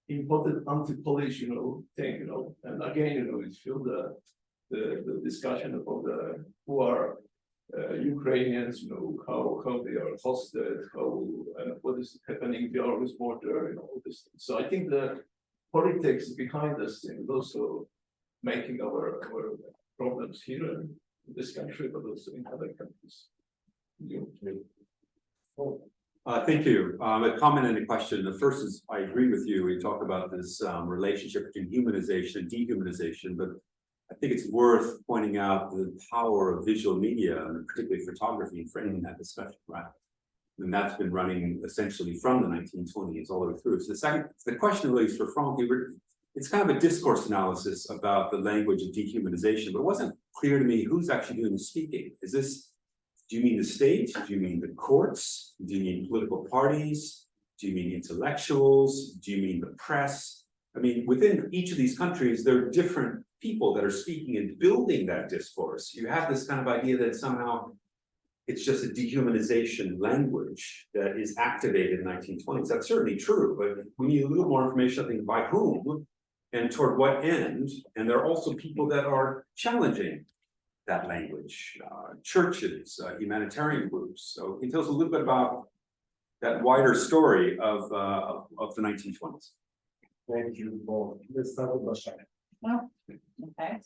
important anti-Polish, you know, thing, you know. And again, you know, it fueled the discussion about who are Ukrainians, you know, how they are hosted, what is happening in the Belarus border, and all this. So I think the politics behind this thing is also making our problems here in this country, but also in other countries. Thank you. A comment and a question. The first is, I agree with you. We talk about this relationship between humanization and dehumanization, but I think it's worth pointing out the power of visual media, and particularly photography, in framing that discussion, right? And that's been running essentially from the 1920s all the way through. So the question really is for Franck. It's kind of a discourse analysis about the language of dehumanization, but it wasn't clear to me who's actually doing the speaking. Is this, do you mean the state? Do you mean the courts? Do you mean political parties? Do you mean intellectuals? Do you mean the press? I mean, within each of these countries, there are different people that are speaking and building that discourse. You have this kind of idea that somehow it's just a dehumanization language that is activated in the 1920s. That's certainly true, but we need a little more information, I think, by whom and toward what end. And there are also people that are challenging that language, churches, humanitarian groups. So can you tell us a little bit about that wider story of the 1920s? Thank you both. Let's start with Başak. Well, okay.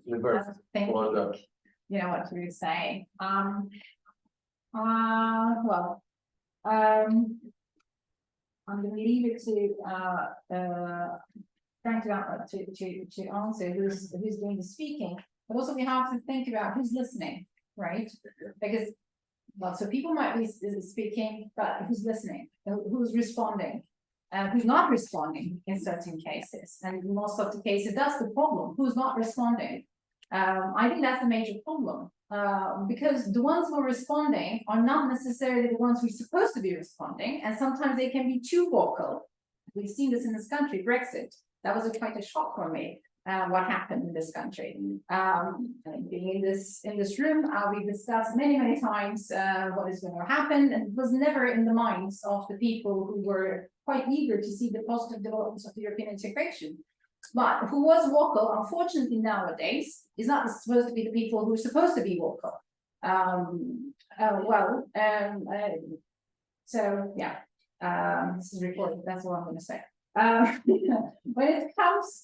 Reverse Thank you. order. You know what to say. Well, I'm gonna leave it to Frank to answer who's doing the speaking, but also we have to think about who's listening, right? Because, well, so people might be speaking, but who's listening? Who's responding? Who's not responding in certain cases? And in most of the cases, that's the problem. Who's not responding? I think that's the major problem. Because the ones who are responding are not necessarily the ones who are supposed to be responding, and sometimes they can be too vocal. We've seen this in this country, Brexit. That was quite a shock for me. What happened in this country? Being in this room, we discussed many times what is going to happen, and it was never in the minds of the people who were quite eager to see the positive developments of the European integration. But who was vocal, unfortunately nowadays, is not supposed to be the people who are supposed to be vocal. So yeah, this is recorded, that's all I'm going to say. When it comes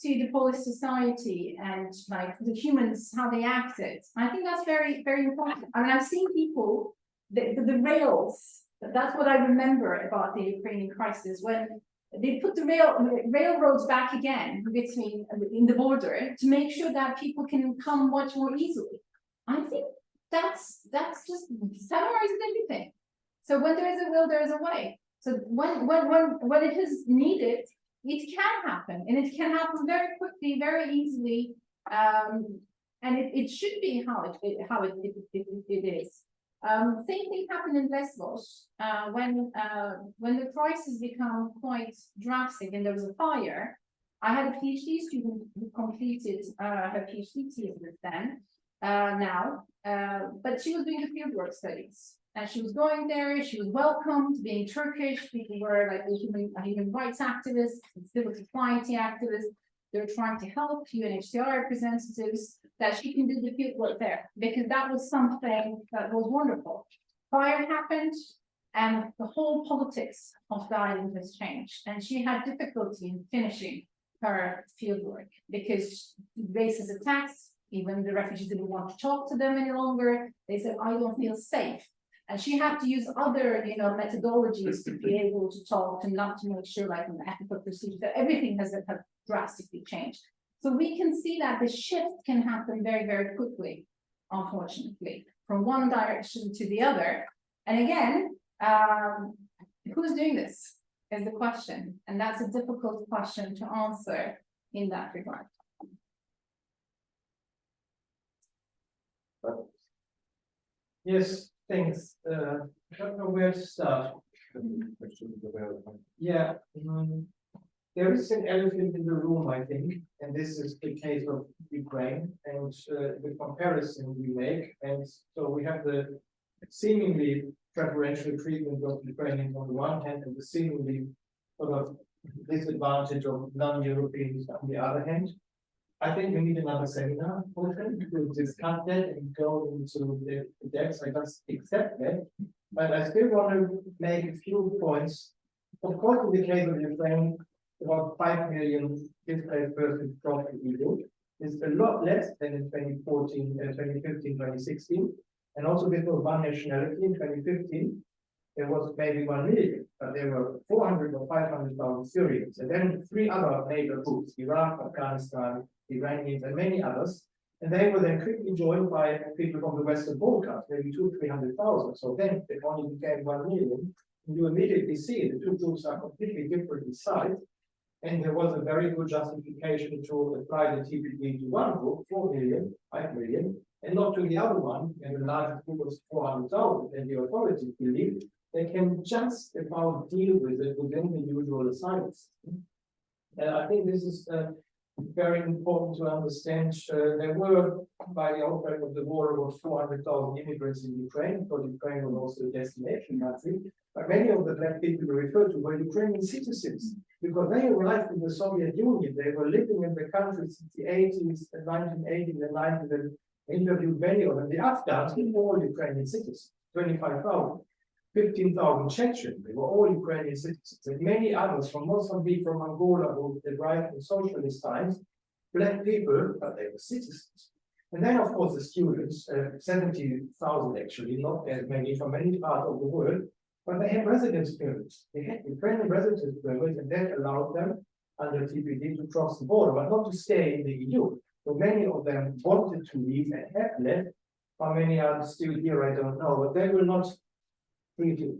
to the Polish society and like the humans, how they acted, I think that's very important. I mean, I've seen people, the rails, that's what I remember about the Ukrainian crisis, when they put the railroads back again in the border to make sure that people can come much more easily. I think that's just summarizes everything. So when there is a will, there is a way. So when it is needed, it can happen, and it can happen very quickly, very easily, and it should be how it is. Same thing happened in Lesbos when the crisis became quite drastic and there was a fire. I had a PhD student who completed her PhD thesis then, but she was doing the fieldwork studies. And she was going there, she was welcomed, being Turkish, people were like human rights activists, civil society activists. They were trying to help UNHCR representatives that she can do the fieldwork there, because that was something that was wonderful. Fire happened, and the whole politics of the island has changed. And she had difficulty in finishing her fieldwork because racist attacks, even the refugees didn't want to talk to them any longer. They said, I don't feel safe. And she had to use other, methodologies to be able to talk and not to make sure, like in the ethical procedure, that everything has drastically changed. So we can see that the shift can happen very quickly, unfortunately, from one direction to the other. And again, who's doing this is the question. And that's a difficult question to answer in that regard. Yes, thanks. I don't know where to start. Yeah, there is an elephant in the room, I think, and this is the case of Ukraine and the comparison we make. And so we have the seemingly preferential treatment of Ukrainians on the one hand, and the seemingly sort of disadvantage of non-Europeans on the other hand. I think we need another seminar to discuss that and go into the depths. I just accept that, but I still want to make a few points. Of course, in the case of Ukraine, about 5 million displaced persons crossed the EU. It's a lot less than in 2014, 2015, 2016, and also before one nationality in 2015. There was maybe 1 million, but there were 400 or 500,000 Syrians, and then 3 other major groups: Iraq, Afghanistan, Iranians, and many others. And they were then quickly joined by people from the Western Balkans, maybe 200,000-300,000. So then it only became 1 million. And you immediately see the two groups are completely different in size. And there was a very good justification to apply the TPD to one group, 4 million, 5 million, and not to the other one, and the largest group was 400,000, and the authorities believe they can just about deal with it within the usual asylum system. And I think this is very important to understand. There were, by the outbreak of the war, about 400,000 immigrants in Ukraine, because Ukraine was also a destination country. But many of the black people referred to were Ukrainian citizens, because they arrived in the Soviet Union. They were living in the country since the 80s, the 1980s, and 90s, and interviewed many of them. The Afghans were all Ukrainian citizens, 25,000. 15,000 Chechens, they were all Ukrainian citizens, and many others from Mozambique, from Angola, who arrived in socialist times, black people, but they were citizens. And then, of course, the students, 70,000 actually, not as many from many parts of the world, but they had residence permits. They had Ukrainian residence permits, and that allowed them, under TPD, to cross the border, but not to stay in the EU. So many of them wanted to leave and have left. How many are still here, I don't know, but they will not treated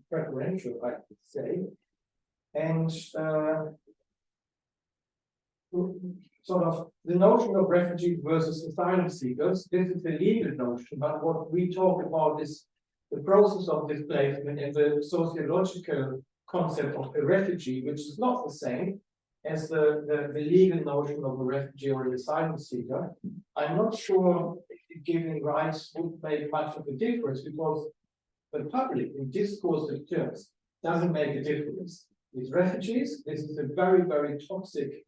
preferential, I could say, and sort of the notion of refugees versus asylum seekers. This is the legal notion, but what we talk about is the process of displacement and the sociological concept of a refugee, which is not the same as the legal notion of a refugee or an asylum seeker. I'm not sure giving rights would make much of a difference, because the public in discursive terms doesn't make a difference. With refugees, this is a very, very toxic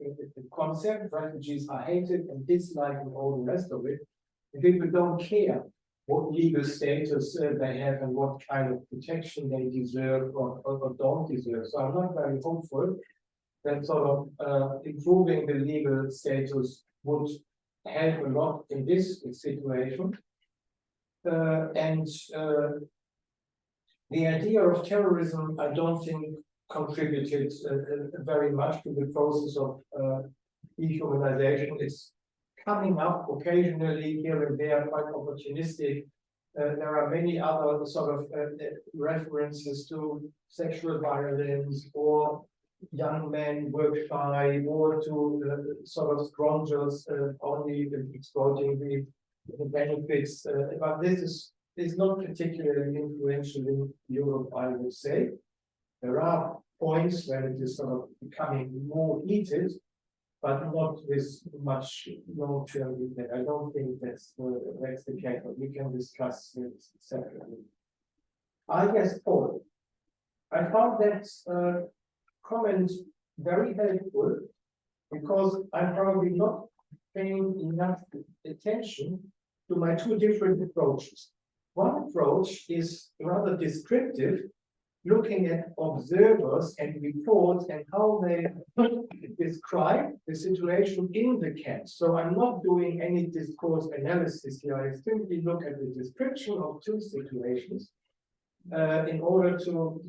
concept. Refugees are hated and disliked and all the rest of it. And people don't care what legal status they have and what kind of protection they deserve or don't deserve. So I'm not very hopeful that sort of improving the legal status would help a lot in this situation. The idea of terrorism, I don't think, contributed very much to the process of dehumanization. It's coming up occasionally here and there, quite opportunistic. There are many other sort of references to sexual violence, or young men work shy, or to sort of scoundrels only exploiting the benefits. But this is not particularly influential in Europe, I would say. There are points where it is sort of becoming more heated, but not with much long-term impact. I don't think that's the case, but we can discuss this separately. I guess, Paul, I found that comment very helpful, because I'm probably not paying enough attention to my two different approaches. One approach is rather descriptive, looking at observers and reports and how they describe the situation in the camps. So I'm not doing any discourse analysis here. I simply look at the description of two situations in order to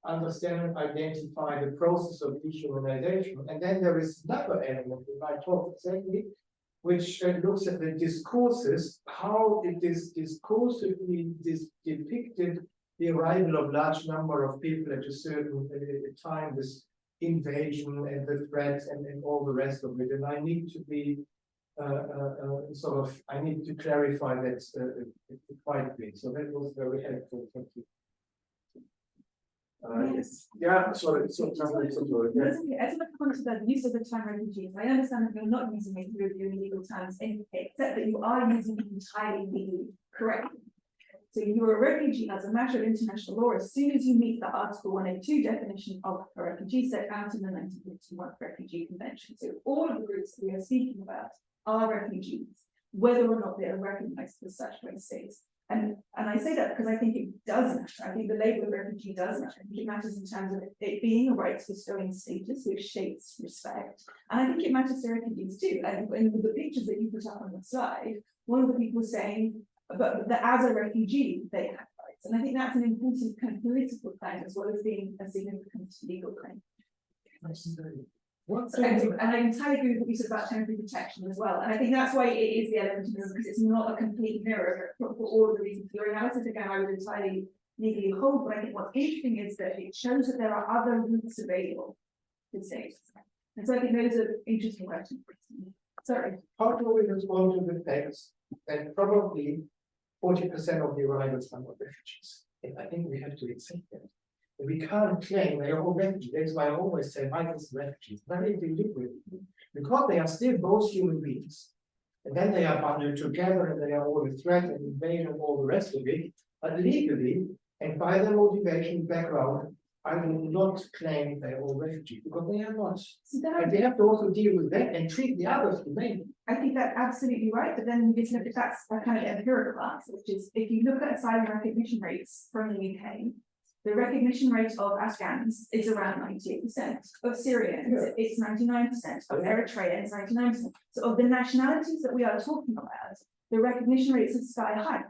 understand and identify the process of dehumanization. And then there is another element in my talk exactly, which looks at the discourses, how it is discursively depicted the arrival of large number of people at a certain time, this invasion and the threats and all the rest of it. And I need to be I need to clarify that quite a bit. So that was very helpful. Thank you. Yes. Yeah, sorry. As a response to the use of the term refugees, I understand that you're not using it with your legal terms, except that you are using it entirely legally correctly. So you're a refugee as a matter of international law as soon as you meet the Article 182 definition of a refugee set out in the 1951 Refugee Convention. So all of the groups we are speaking about are refugees, whether or not they are recognized as such by states. And I say that because I think it does matter. I think the label of refugee does matter. I think it matters in terms of it being a rights bestowing status, which shapes respect. And I think it matters to refugees too. And with the pictures that you put up on the slide, one of the people saying that as a refugee, they have rights. And I think that's an important kind of political claim as well as being a significant legal claim. And I entirely agree with what you said about temporary protection as well. And I think that's why it is the element of because it's not a complete mirror for all of the reasons for your analysis. Again, I would entirely legally hold, but I think what's interesting is that it shows that there are other routes available to states. And so I think those are interesting questions. Sorry. How do we respond to the text that probably 40% of the arrivals are not refugees? And I think we have to accept that. And we can't claim they are all refugees. That's why I always say migrants and refugees. Very deliberately, because they are still both human beings. And then they are bundled together and they are all a threat and invasion and all the rest of it. But legally, and by their motivation background, I will not claim they're all refugees because they are not. So that, And they have to also deal with that and treat the others humanely. I think that's absolutely right, but then it's if that's a kind of empirical answer, which is if you look at asylum recognition rates from the UK, the recognition rate of Afghans is around 98%, of Syrians it's 99%, of Eritreans 99%. So of the nationalities that we are talking about, the recognition rates are sky high.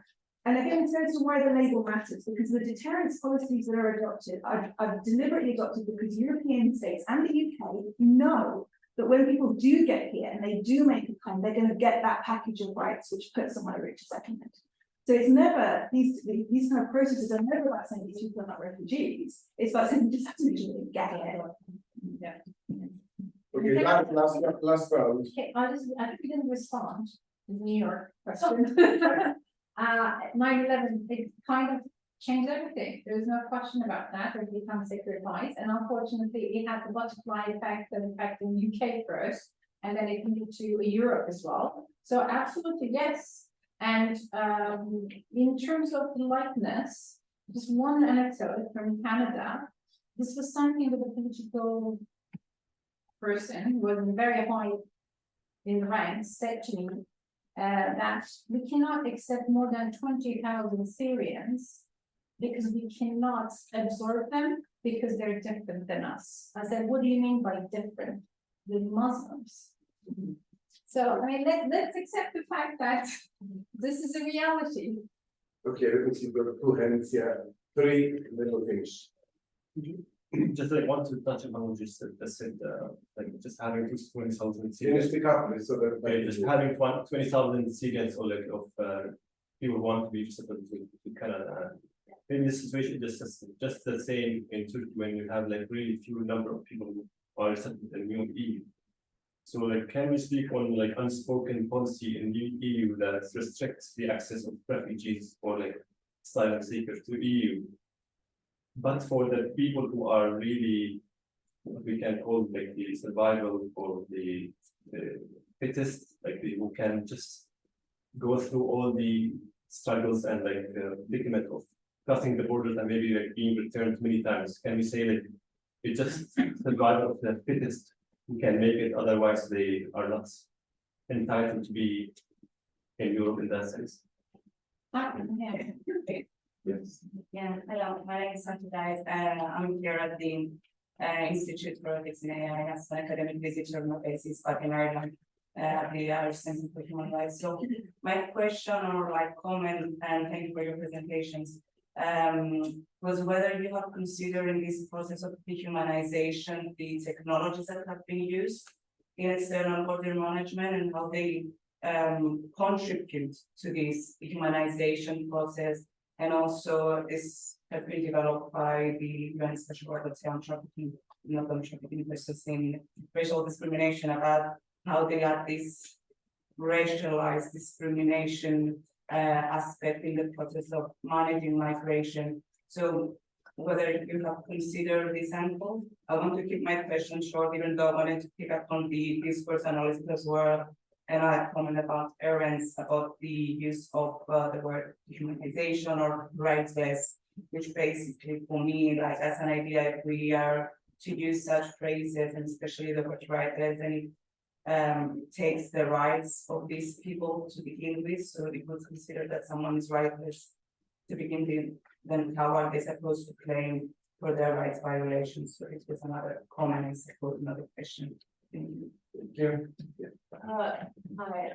And again, it goes to why the label matters, because the deterrence policies that are adopted are deliberately adopted because European states and the UK know that when people do get here and they do make a claim, they're going to get that package of rights which puts them on a route to settlement. So it's never, these kind of processes are never about saying these people are not refugees. It's about saying just have to make sure they get here. Yeah. Okay, last round. Okay, I think we didn't respond to New York question. 9/11, it kind of changed everything. There's no question about that. It become securitized, and unfortunately, it had the butterfly effect that affected the UK first, and then it moved to Europe as well. So absolutely yes. And in terms of the likeness, just one anecdote from Canada. This was something that a political person who was very high in the ranks said to me. That we cannot accept more than 20,000 Syrians because we cannot absorb them because they're different than us. I said, what do you mean by different? The Muslims. So, I mean, let's accept the fact that this is a reality. Okay, let me see, we've got 2 hands here, 3, and then we'll finish. Just like want to touch upon what you said, like just having 20,000 Can you Syrians. speak up, please, so that. Okay, just having 20,000 Syrians or like of people want to be resettled to Canada. Maybe the situation just the same in Turkey when you have like really few number of people who are resettled in the EU. So like, can we speak on like unspoken policy in the EU that restricts the access of refugees or like asylum seekers to EU? But for the people who are really, what we can call like the survival or the fittest, like who can just go through all the struggles and like predicament of crossing the borders and maybe like being returned many times. Can we say that it's just survival of the fittest who can make it, otherwise they are not entitled to be in Europe in that sense? Yes. Yeah, hello, my name is Antony. I'm here at the Institute for Ethics in AI as an academic visitor on a basis back in Ireland, at the Irish Centre for Human Rights. So my question or like comment, and thank you for your presentations, was whether you have considered in this process of dehumanization the technologies that have been used in external border management and how they contribute to this dehumanization process. And also this has been developed by the UN Special Rapporteur on trafficking, not on trafficking versus in racial discrimination, about how they add this racialized discrimination aspect in the process of managing migration. So whether you have considered this angle, I want to keep my question short, even though I wanted to pick up on the discourse analysis as well. And I comment about errands, about the use of the word dehumanization or rightless, which basically for me, like as an idea, if we are to use such phrases, and especially the word rightless, and it takes the rights of these people to begin with. So it would consider that someone is rightless to begin with, then how are they supposed to claim for their rights violations? So it was another comment, I suppose, another question. Thank you. Hi,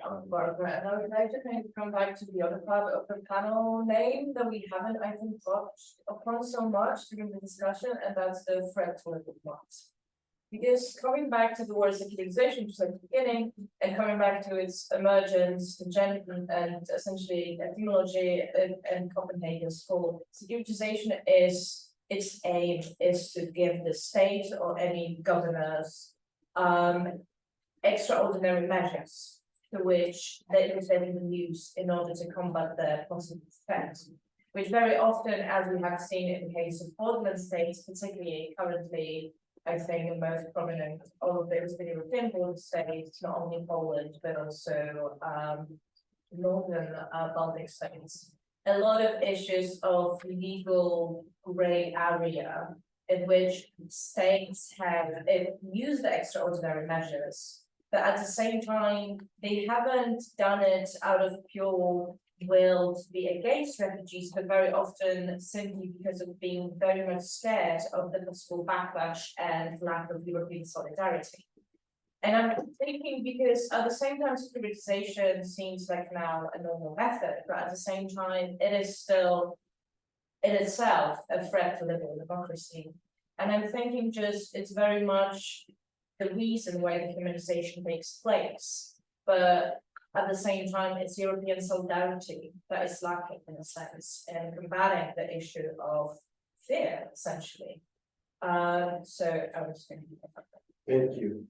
I'm Barbara, and I would like to kind of come back to the other part of the panel name that we haven't, I think, touched upon so much during the discussion, and that's the threat to the plots. Because coming back to the word secularization, just at the beginning, and coming back to its emergence and essentially etymology in Copenhagen school, securitization is its aim is to give the state or any governors extraordinary measures to which they can use in order to combat their possible threats, which very often, as we have seen in the case of borderland states, particularly currently, I think the most prominent all of those European border states, not only Poland, but also northern Baltic states. A lot of issues of legal gray area in which states have used the extraordinary measures, but at the same time, they haven't done it out of pure will to be against refugees, but very often simply because of being very much scared of the possible backlash and lack of European solidarity. And I'm thinking because at the same time, securitization seems like now a normal method, but at the same time, it is still in itself a threat to liberal democracy. And I'm thinking just it's very much the reason why the dehumanization takes place, but at the same time, it's European solidarity that is lacking in a sense in combating the issue of fear, essentially. So I was thinking about that. Thank you.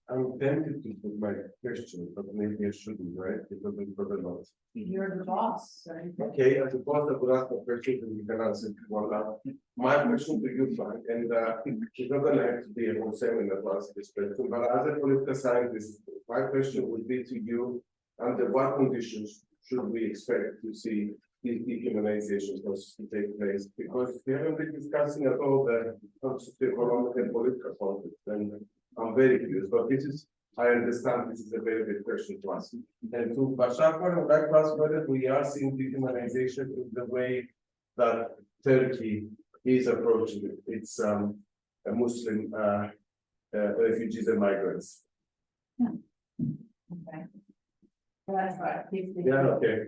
I'm tempted to put my question, but maybe I shouldn't, right? Because we got a lot. You're the boss, so. Okay, as a boss, I would ask a question and you can answer it one now. My question to you, Frank, and it's not gonna have to be a whole seminar to answer this question, but as a political scientist, my question would be to you, under what conditions should we expect to see this dehumanization process to take place? Because we haven't been discussing at all the economic and political context, and I'm very curious, but this is, I understand this is a very big question to ask. And to Başak, I would like to ask whether we are seeing dehumanization in the way that Turkey is approaching it. It's Muslim refugees and migrants. Okay. That's right. Yeah, okay.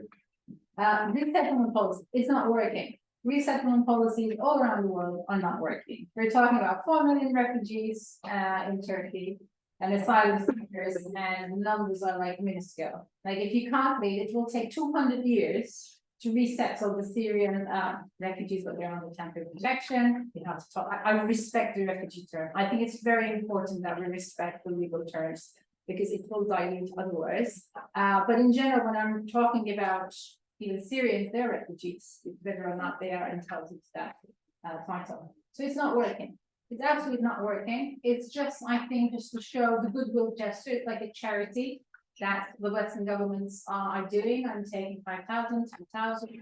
Resettlement policy is not working. Resettlement policies all around the world are not working. We're talking about 4 million refugees in Turkey and asylum seekers, and the numbers are like minuscule. Like if you calculate, it will take 200 years to resettle the Syrian refugees, but they're under temporary protection. You have to talk. I respect the refugee term. I think it's very important that we respect the legal terms because it will dilute otherwise. But in general, when I'm talking about even Syrians, they're refugees, whether or not they are entitled to that title. So it's not working. It's absolutely not working. It's just, I think, just to show the goodwill gesture, it's like a charity that the Western governments are doing. I'm taking 5,000, 2,000,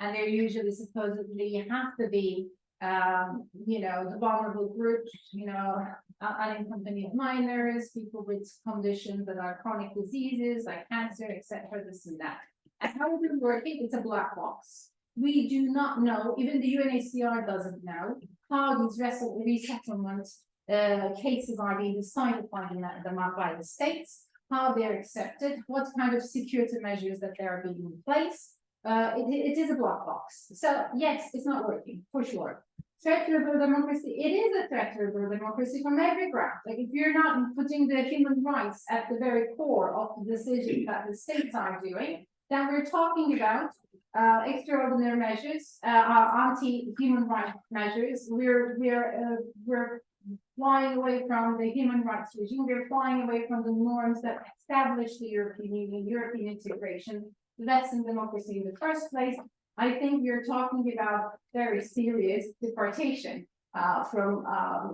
and they're usually supposedly have to be, you know, the vulnerable groups, you know, unaccompanied minors, people with conditions that are chronic diseases like cancer, etc., this and that. And how is it working? It's a black box. We do not know, even the UNHCR doesn't know, how these resettlement cases are being decided by the states, how they're accepted, what kind of security measures that they are being in place. It is a black box. So yes, it's not working, for sure. Threat to liberal democracy, it is a threat to liberal democracy from every ground. Like if you're not putting the human rights at the very core of the decisions that the states are doing, then we're talking about extraordinary measures, anti-human rights measures. We're flying away from the human rights regime. We're flying away from the norms that established the European Union, European integration, Western democracy in the first place. I think we're talking about very serious deportation from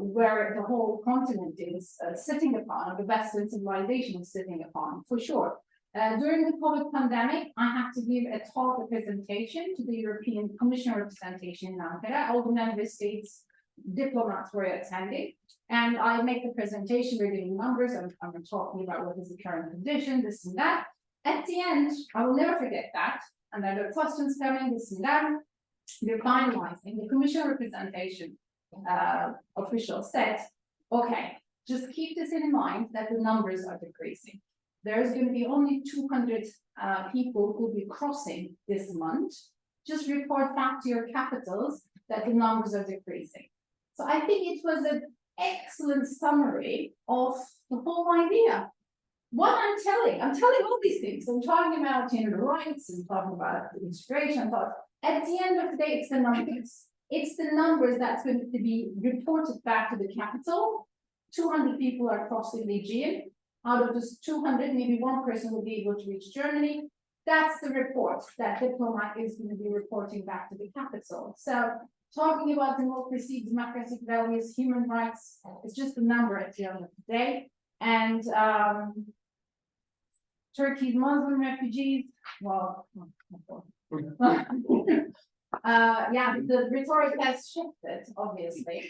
where the whole continent is sitting upon, the Western civilization is sitting upon, for sure. During the COVID pandemic, I had to give a talk, a presentation to the European Commission representation in Ankara. All the member states diplomats were attending, and I make the presentation, we're giving numbers, I'm talking about what is the current condition, this and that. At the end, I will never forget that, and then there are questions coming, this and that. We're finalizing. The Commission representation official said, okay, just keep this in mind that the numbers are decreasing. There's going to be only 200 people who will be crossing this month. Just report back to your capitals that the numbers are decreasing. So I think it was a excellent summary of the whole idea. What I'm telling all these things. I'm talking about the rights, and talking about the integration, but at the end of the day, it's the numbers. It's the numbers that's going to be reported back to the capital. 200 people are crossing the Aegean. Out of those 200, maybe one person will be able to reach Germany. That's the report that diplomat is going to be reporting back to the capital. So talking about democracy, democratic values, human rights, it's just a number at the end of the day. And Turkey's Muslim refugees, well, yeah, the rhetoric has shifted, obviously,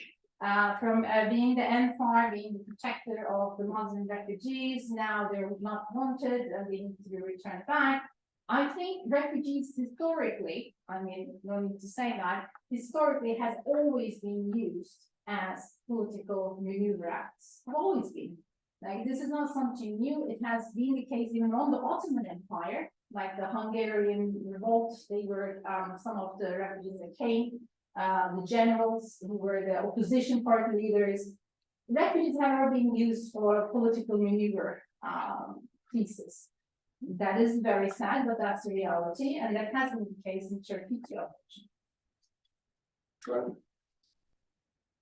from being the empire, being the protector of the Muslim refugees. Now they're not wanted and they need to be returned back. I think refugees historically, I mean, no need to say that, historically has always been used as political maneuver acts. Have always been. Like, this is not something new. It has been the case even on the Ottoman Empire, like the Hungarian revolt. They were some of the refugees that came, the generals who were the opposition party leaders. Refugees have never been used for political maneuver pieces. That is very sad, but that's the reality, and that has been the case in Turkey too. Right.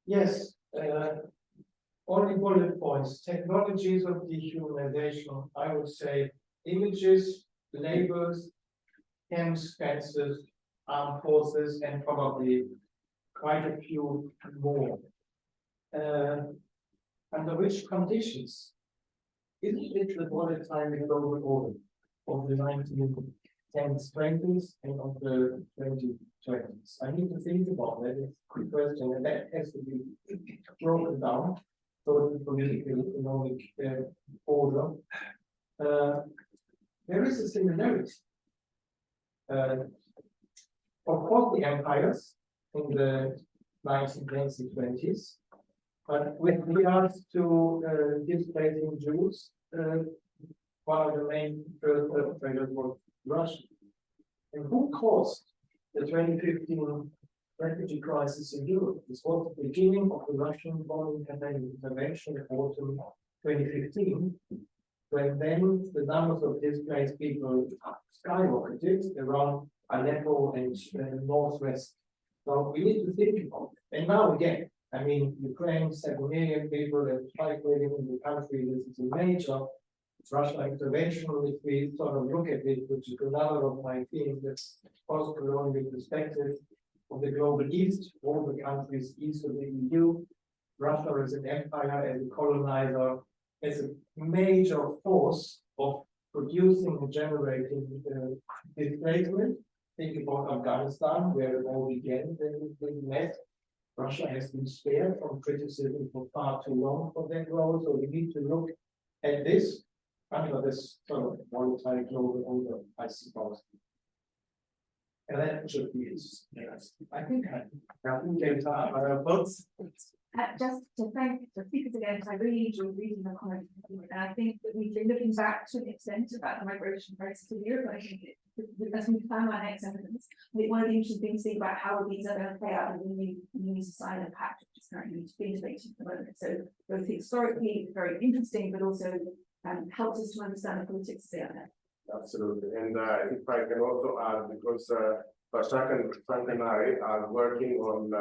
Yes, only bullet points. Technologies of dehumanization, I would say images, labels, camps, fences, armed forces, and probably quite a few more. Under which conditions? Isn't it the volatile global order of the 1910s, 20s, and of the 2020s? I need to think about that. It's a quick question, and that has to be broken down so the political, economic order. There is a similarity. Of course, the empires in the 1910s and 20s, but with regards to displacing Jews, one of the main first perpetrators was Russia. And who caused the 2015 refugee crisis in Europe? This was the beginning of the Russian bombing campaign intervention in autumn 2015, when then the numbers of displaced people skyrocketed around Aleppo and northwest. So we need to think about it. And now again, I mean, Ukraine, 7 million people, and 5 million in the country. This is a major Russian intervention. If we sort of look at it, which is another of my themes, the post-colonial perspective of the global East, all the countries east of the EU, Russia as an empire, as a colonizer, as a major force of producing and generating displacement. Think about Afghanistan, where it all began when we met. Russia has been spared from criticism for far too long for their growth, so we need to look at this under this sort of volatile global order, I suppose. And that should be his. Yes. I think I gave votes. Just to thank the speakers again, because I really enjoyed reading the comments. And I think that we've been looking back to an extent about the migration crisis of Europe. I think as we plan our next evidence, I think one of the interesting things to think about how these are going to play out in the new societal impact, which is currently being debated at the moment. So both historically very interesting, but also helps us to understand the politics of there. Absolutely, and if I can also add, because Başak and Franck and I are working on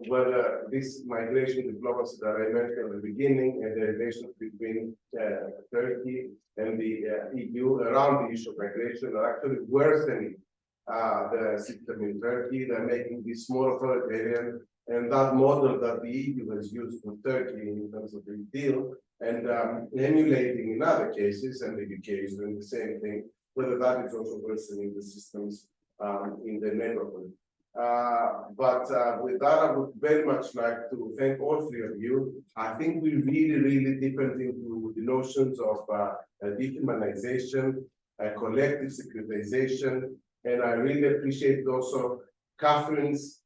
whether this migration diplomacy that I mentioned at the beginning and the relations between Turkey and the EU around the issue of migration are actually worsening the system in Turkey. They're making this more authoritarian, and that model that the EU has used for Turkey in terms of the deal and emulating in other cases, and the UK is doing the same thing, whether that is also worsening the systems in the neighborhood. But with that, I would very much like to thank all three of you. I think we really deepened into the notions of dehumanization, collective securitization, and I really appreciate also Catherine's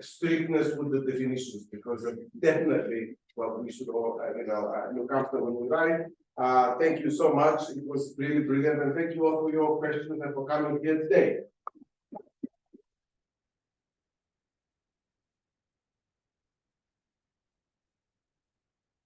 strictness with the definitions, because definitely what we should all look after when we write. Thank you so much. It was really brilliant, and thank you all for your questions and for coming here today.